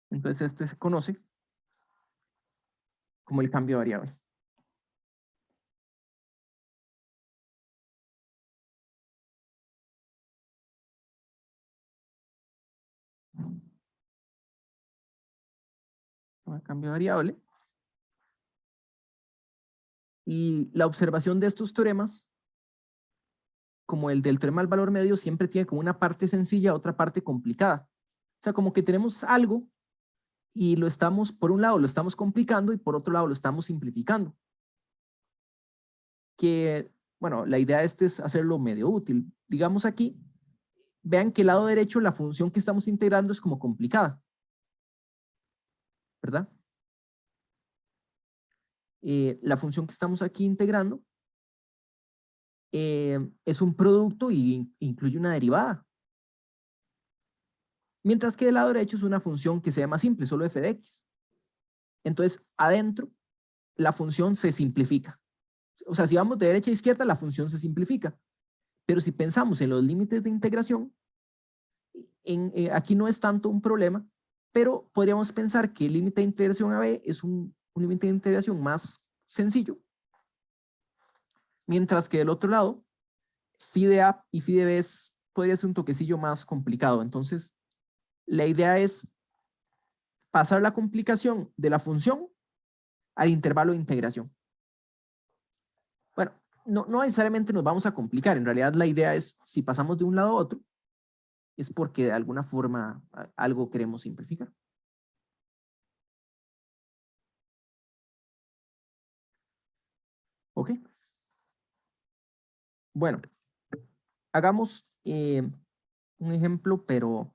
Entonces este se conoce como el cambio de variable. El cambio de variable. Y la observación de estos teoremas, como el del teorema del valor medio, siempre tiene como una parte sencilla, otra parte complicada. O sea, como que tenemos algo y lo estamos, por un lado lo estamos complicando y por otro lado lo estamos simplificando. Que, bueno, la idea de este es hacerlo medio útil. Digamos aquí, vean que el lado derecho, la función que estamos integrando es como complicada, ¿verdad? La función que estamos aquí integrando es un producto y incluye una derivada. Mientras que del lado derecho es una función que sea más simple, solo f de x. Entonces, adentro, la función se simplifica. O sea, si vamos de derecha a izquierda, la función se simplifica. Pero si pensamos en los límites de integración, aquí no es tanto un problema, pero podríamos pensar que el límite de integración a b es un límite de integración más sencillo, mientras que del otro lado, phi de a y phi de b podría ser un toquecillo más complicado. Entonces, la idea es pasar la complicación de la función al intervalo de integración. Bueno, no necesariamente nos vamos a complicar. En realidad la idea es, si pasamos de un lado a otro, es porque de alguna forma algo queremos simplificar. ¿Ok? Bueno, hagamos un ejemplo, pero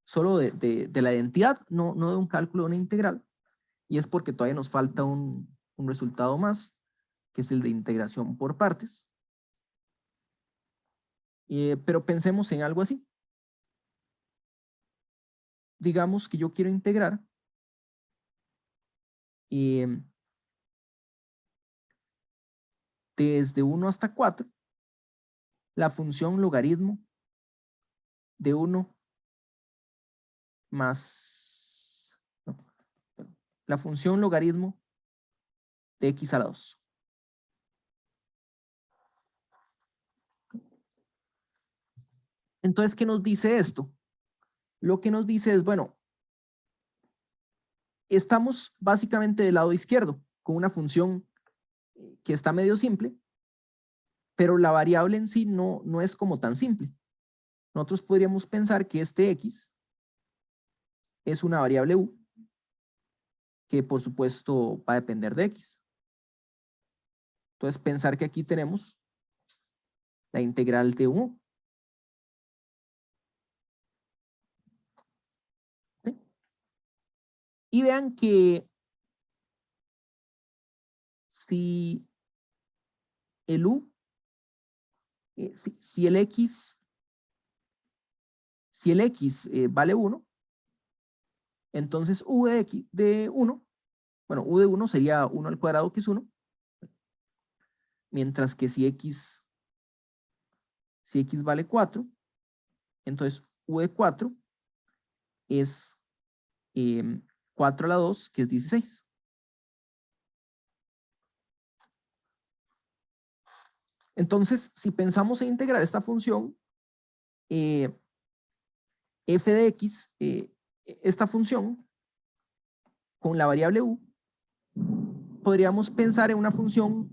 solo de la identidad, no de un cálculo de una integral, y es porque todavía nos falta un resultado más, que es el de integración por partes. Pero pensemos en algo así. Digamos que yo quiero integrar desde 1 hasta 4 la función logaritmo de 1 más, no, la función logaritmo de x a la 2. Entonces, ¿qué nos dice esto? Lo que nos dice es, bueno, estamos básicamente del lado izquierdo, con una función que está medio simple, pero la variable en sí no es como tan simple. Nosotros podríamos pensar que este x es una variable u, que por supuesto va a depender de x. Entonces, pensar que aquí tenemos la integral de u. ¿Sí? Y vean que si el u, si el x vale 1, entonces u de, x, de 1, bueno, u de 1 sería 1 al cuadrado, que es 1, mientras que si x vale 4, entonces u de 4 es 4 a la 2, que es 16. Entonces, si pensamos en integrar esta función, f de x, esta función, con la variable u, podríamos pensar en una función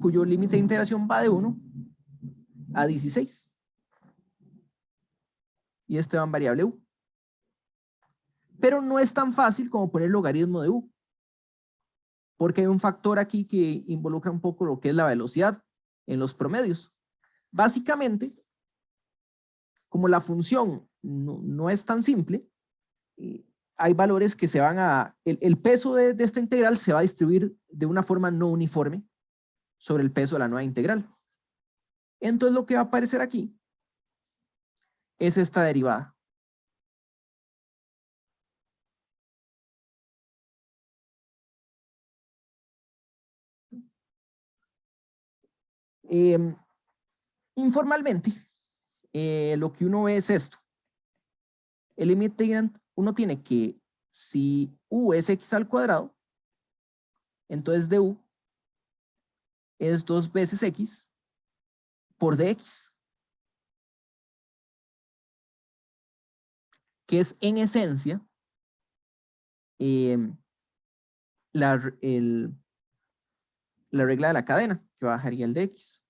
cuyo límite de integración va de 1 a 16. Y este va en variable u. Pero no es tan fácil como poner el logaritmo de u, porque hay un factor aquí que involucra un poco lo que es la velocidad en los promedios. Básicamente, como la función no es tan simple, hay valores que se van a... El peso de esta integral se va a distribuir de una forma no uniforme sobre el peso de la nueva integral. Entonces lo que va a aparecer aquí es esta derivada. Informalmente, lo que uno ve es esto. El límite integrante, uno tiene que, si u es x al cuadrado, entonces du es 2 veces x por dx, que es en esencia la regla de la cadena, que bajaría el dx.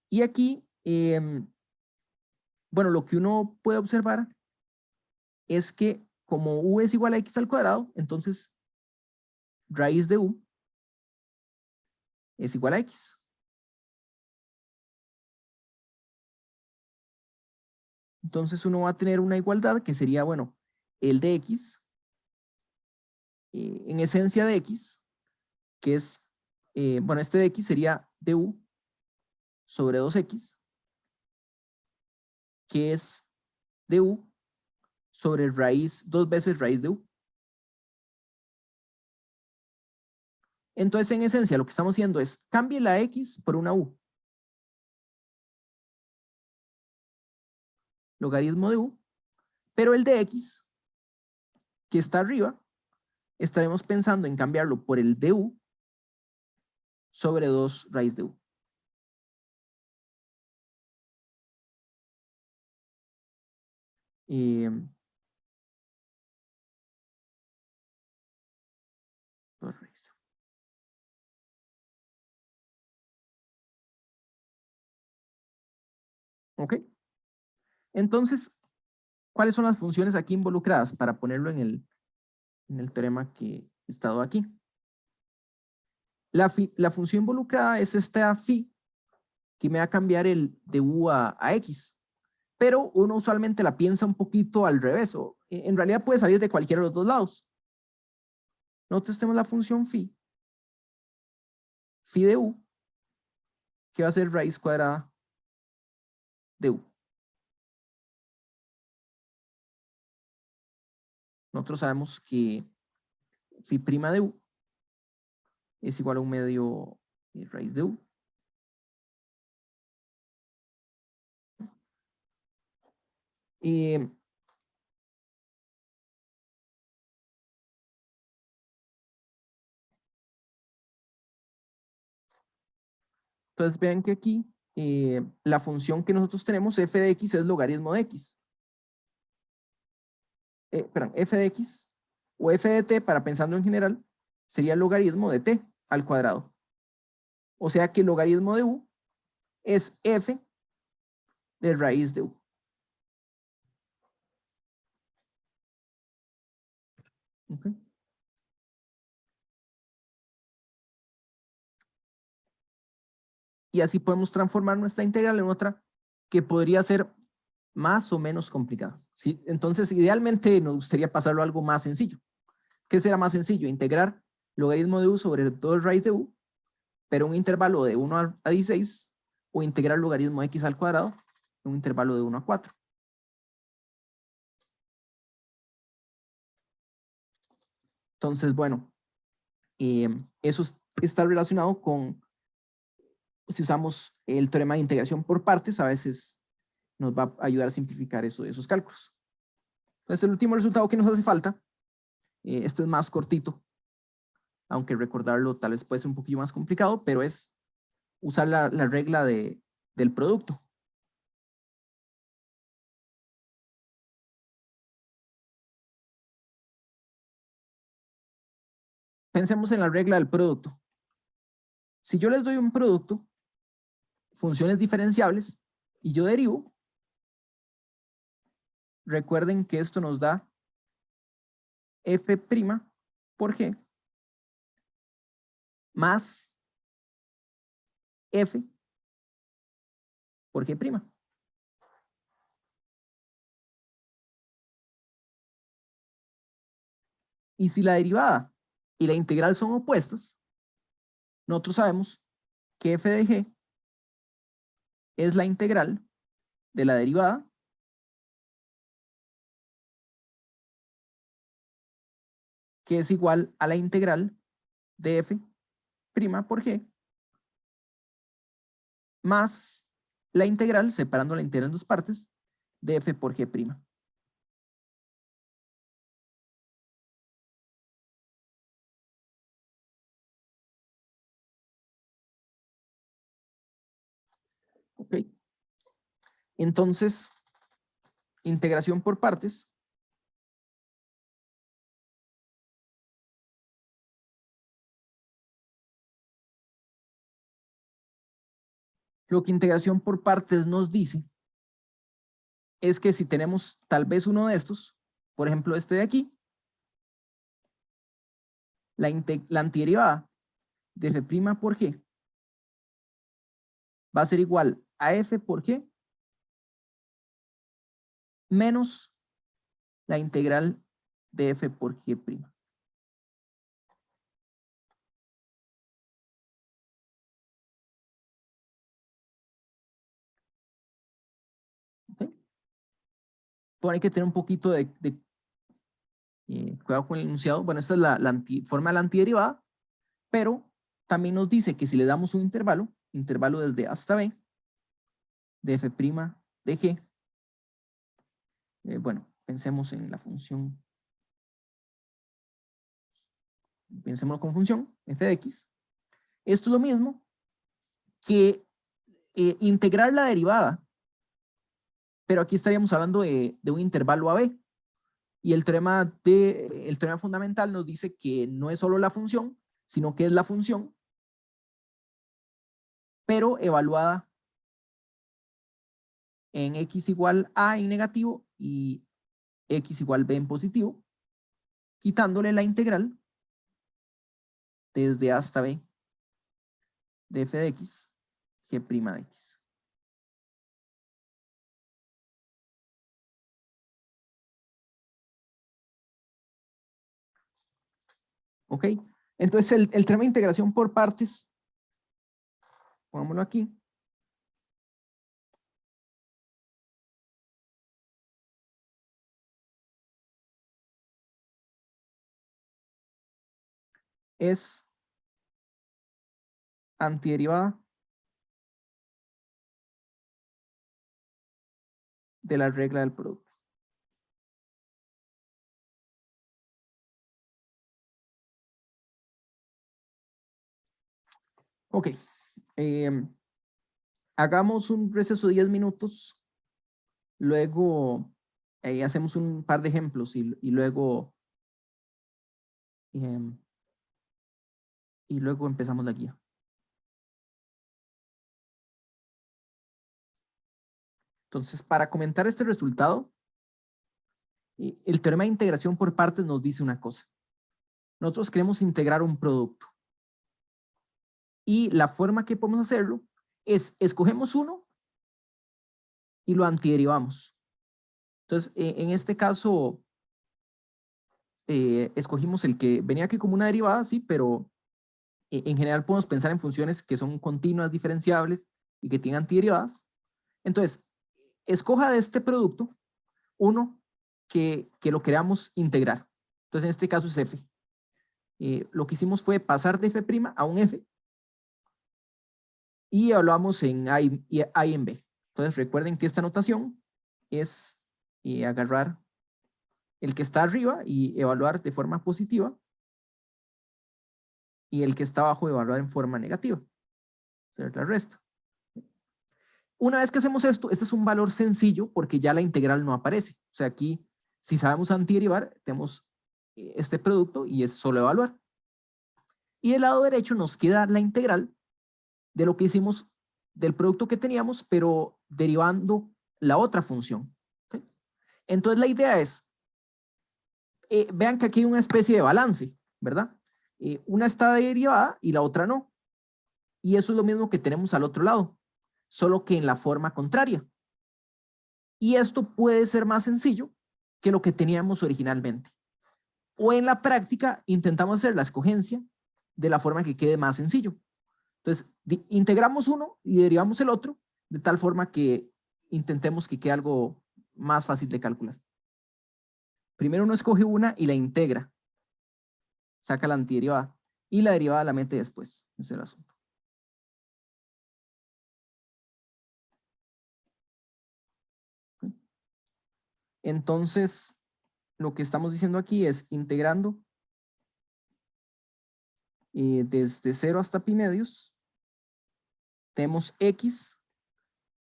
Y aquí, bueno, lo que uno puede observar es que como u es igual a x al cuadrado, entonces raíz de u es igual a x. Entonces uno va a tener una igualdad que sería, bueno, el de x, en esencia de x, que es, bueno, este de x sería du sobre 2x, que es du sobre raíz, 2 veces raíz de u. Entonces, en esencia, lo que estamos haciendo es cambie la x por una u. Logaritmo de u, pero el de x, que está arriba, estaremos pensando en cambiarlo por el du sobre 2 raíz de u. ¿Ok? Entonces, ¿cuáles son las funciones aquí involucradas para ponerlo en el teorema que he estado aquí? La función involucrada es esta phi, que me va a cambiar el de u a x. Pero uno usualmente la piensa un poquito al revés, o en realidad puede salir de cualquiera de los dos lados. Nosotros tenemos la función phi de u, que va a ser raíz cuadrada de u. Nosotros sabemos que phi' de u es igual a 1/2 raíz de u. Entonces vean que aquí la función que nosotros tenemos, f de x, es logaritmo de x. Perdón, f de x o f de t, para pensando en general, sería el logaritmo de t al cuadrado. O sea que el logaritmo de u es f de raíz de u. Okay. Y así podemos transformar nuestra integral en otra que podría ser más o menos complicada. ¿Sí? Entonces, idealmente nos gustaría pasarlo a algo más sencillo. ¿Qué será más sencillo? Integrar logaritmo de u sobre 2 raíz de u, pero un intervalo de 1 a 16, o integrar logaritmo de x al cuadrado en un intervalo de 1 a 4. Entonces, bueno, eso está relacionado con, si usamos el teorema de integración por partes, a veces nos va a ayudar a simplificar esos cálculos. Entonces, el último resultado que nos hace falta, este es más cortito, aunque recordarlo tal vez puede ser un poquillo más complicado, pero es usar la regla del producto. Pensemos en la regla del producto. Si yo les doy un producto, funciones diferenciables, y yo derivo, recuerden que esto nos da f' por g más f por g'. Y si la derivada y la integral son opuestas, nosotros sabemos que f de g es la integral de la derivada que es igual a la integral de f' por g más la integral, separando la integral en dos partes, de f por g'. Ok. Entonces, integración por partes. Lo que integración por partes nos dice es que si tenemos tal vez uno de estos, por ejemplo este de aquí, la antiderivada de f' por g va a ser igual a f por g menos la integral de f por g'. ¿Okay? Bueno, hay que tener un poquito de cuidado con el enunciado. Bueno, esta es la forma de la antiderivada, pero también nos dice que si le damos un intervalo desde A hasta B, de f' de g, bueno, pensemos en la función, pensemos con función, f de x. Esto es lo mismo que integrar la derivada, pero aquí estaríamos hablando de un intervalo a b. Y el teorema fundamental nos dice que no es solo la función, sino que es la función, pero evaluada en x igual a en negativo y x igual b en positivo, quitándole la integral desde A hasta B de f de x, g' de x. ¿Ok? Entonces el teorema de integración por partes, pongámoslo aquí. Es antiderivada de la regla del producto. Ok. Hagamos un receso de 10 minutos. Luego hacemos un par de ejemplos y luego empezamos la guía. Entonces, para comentar este resultado, el teorema de integración por partes nos dice una cosa. Nosotros queremos integrar un producto. Y la forma que podemos hacerlo es escogemos uno y lo antiderivamos. Entonces, en este caso, escogimos el que venía aquí como una derivada, sí, pero en general podemos pensar en funciones que son continuas, diferenciables y que tienen antiderivadas. Entonces, escoja de este producto uno que lo queramos integrar. Entonces, en este caso es f. Lo que hicimos fue pasar de f' a un f y evaluamos en A y en B. Entonces, recuerden que esta notación es agarrar el que está arriba y evaluar de forma positiva y el que está abajo evaluar en forma negativa. Hacer la resta. Una vez que hacemos esto, este es un valor sencillo porque ya la integral no aparece. O sea, aquí, si sabemos antiderivar, tenemos este producto y es solo evaluar. Y del lado derecho nos queda la integral de lo que hicimos del producto que teníamos, pero derivando la otra función. ¿Okay? Entonces la idea es, vean que aquí hay una especie de balance, ¿verdad? Una está derivada y la otra no. Y eso es lo mismo que tenemos al otro lado, solo que en la forma contraria. Y esto puede ser más sencillo que lo que teníamos originalmente. O en la práctica intentamos hacer la escogencia de la forma que quede más sencillo. Entonces, integramos uno y derivamos el otro de tal forma que intentemos que quede algo más fácil de calcular. Primero uno escoge una y la integra. Saca la antiderivada. Y la derivada la mete después. Ese es el asunto. Entonces, lo que estamos diciendo aquí es integrando desde 0 hasta pi medios, tenemos x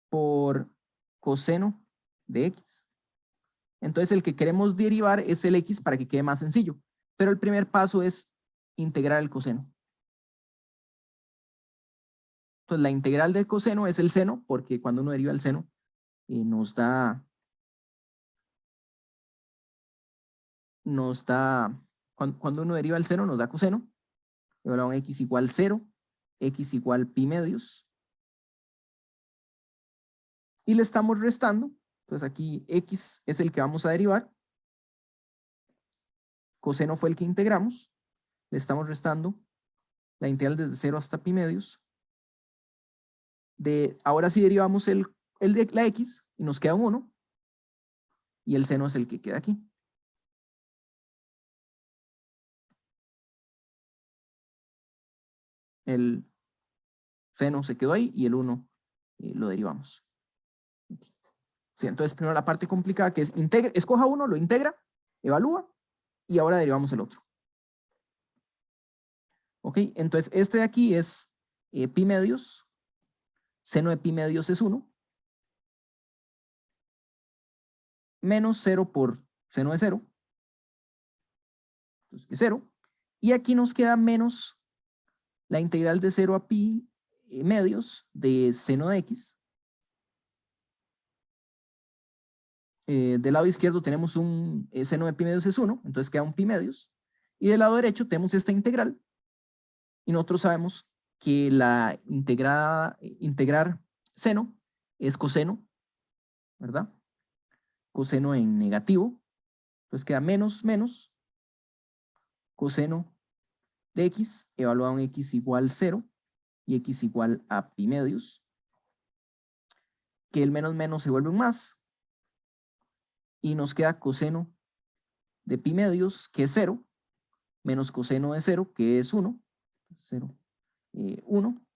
por coseno de x. Entonces el que queremos derivar es el x para que quede más sencillo. Pero el primer paso es integrar el coseno. Entonces la integral del coseno es el seno, porque cuando uno deriva el seno nos da, cuando uno deriva el seno nos da coseno. Ahora un x igual 0, x igual pi medios. Y le estamos restando. Entonces aquí x es el que vamos a derivar. Coseno fue el que integramos. Le estamos restando la integral desde 0 hasta pi medios. Ahora sí derivamos el de la x y nos queda un 1. Y el seno es el que queda aquí. El seno se quedó ahí y el 1 lo derivamos. Sí, entonces primero la parte complicada que es escoja uno, lo integra, evalúa y ahora derivamos el otro. Ok, entonces este de aquí es pi medios, seno de pi medios es 1, menos 0 por seno de 0, entonces es 0, y aquí nos queda menos la integral de 0 a pi medios de seno de x. Del lado izquierdo tenemos un seno de pi medios es 1, entonces queda un pi medios, y del lado derecho tenemos esta integral, y nosotros sabemos que la integrar seno es coseno, ¿verdad? Coseno en negativo, entonces queda menos coseno de x evaluado en x igual 0 y x igual a pi medios, que el menos menos se vuelve un más, y nos queda coseno de pi medios, que es 0, menos coseno de 0, que es 1, 0, 1,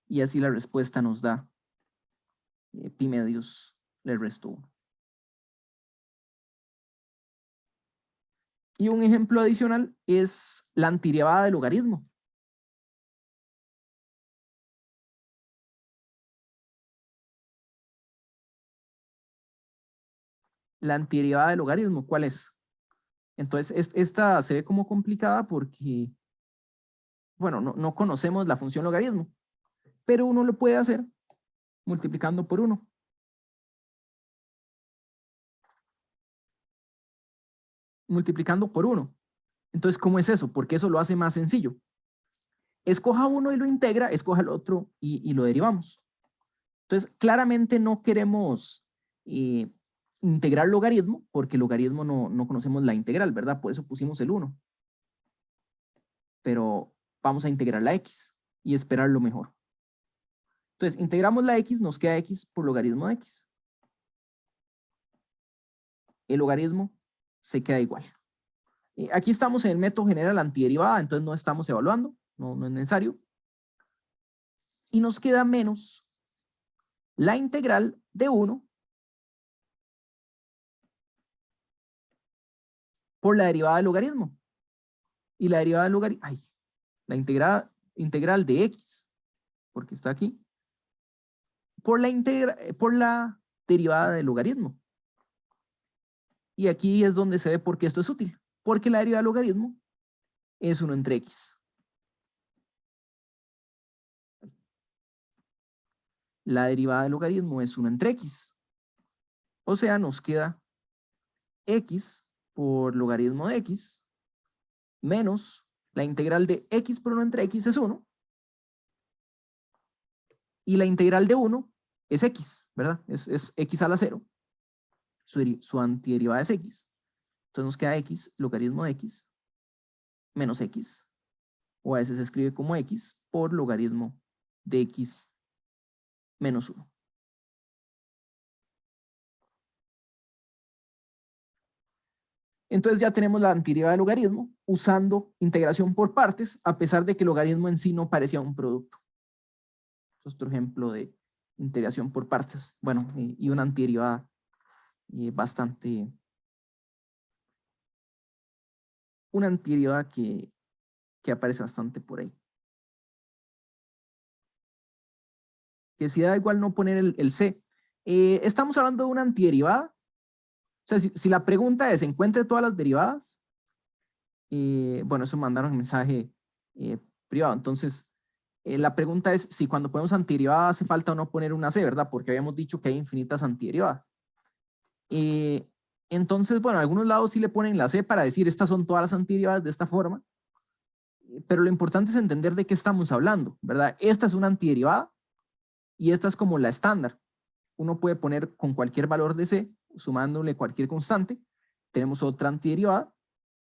y así la respuesta nos da pi medios, le resto 1. Y un ejemplo adicional es la antiderivada del logaritmo. La antiderivada del logaritmo, ¿cuál es? Entonces, esta se ve como complicada porque, bueno, no conocemos la función logaritmo, pero uno lo puede hacer multiplicando por 1. Multiplicando por 1. Entonces, ¿cómo es eso? Porque eso lo hace más sencillo. Escoja uno y lo integra, escoja el otro y lo derivamos. Entonces, claramente no queremos integrar logaritmo, porque logaritmo no conocemos la integral, ¿verdad? Por eso pusimos el 1. Pero vamos a integrar la x y esperar lo mejor. Entonces, integramos la x, nos queda x por logaritmo de x. El logaritmo se queda igual. Aquí estamos en el método general antiderivada, entonces no estamos evaluando, no es necesario. Y nos queda menos la integral de 1 por la derivada del logaritmo. Y la derivada del logaritmo, la integral de x, porque está aquí, por la derivada del logaritmo. Y aquí es donde se ve por qué esto es útil, porque la derivada del logaritmo es 1 entre x. La derivada del logaritmo es 1 entre x. O sea, nos queda x por logaritmo de x menos la integral de x por 1 entre x es 1. Y la integral de 1 es x, ¿verdad? Es x a la 0. Su antiderivada es x. Entonces nos queda x logaritmo de x menos x. O a veces se escribe como x por logaritmo de x menos 1. Entonces ya tenemos la antiderivada del logaritmo usando integración por partes, a pesar de que el logaritmo en sí no parecía un producto. Este es otro ejemplo de integración por partes. Bueno, y una antiderivada bastante... Una antiderivada que aparece bastante por ahí. Que si da igual no poner el C. Estamos hablando de una antiderivada. O sea, si la pregunta es, ¿encuentre todas las derivadas? Bueno, eso mandaron un mensaje privado. Entonces, la pregunta es si cuando ponemos antiderivada hace falta o no poner una C, ¿verdad? Porque habíamos dicho que hay infinitas antiderivadas. Entonces, bueno, a algunos lados sí le ponen la C para decir estas son todas las antiderivadas de esta forma. Pero lo importante es entender de qué estamos hablando, ¿verdad? Esta es una antiderivada y esta es como la estándar. Uno puede poner con cualquier valor de C, sumándole cualquier constante. Tenemos otra antiderivada,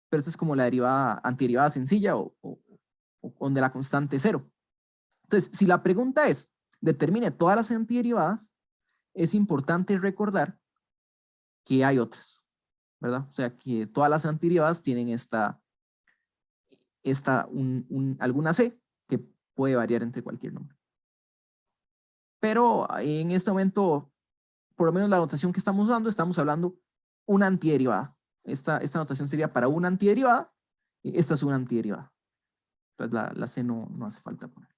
pero esta es como la antiderivada sencilla o donde la constante es 0. Entonces, si la pregunta es, determine todas las antiderivadas, es importante recordar que hay otras, ¿verdad? O sea, que todas las antiderivadas tienen alguna C que puede variar entre cualquier número. Pero en este momento, por lo menos la notación que estamos usando, estamos hablando una antiderivada. Esta notación sería para una antiderivada, y esta es una antiderivada. Entonces la C no hace falta poner.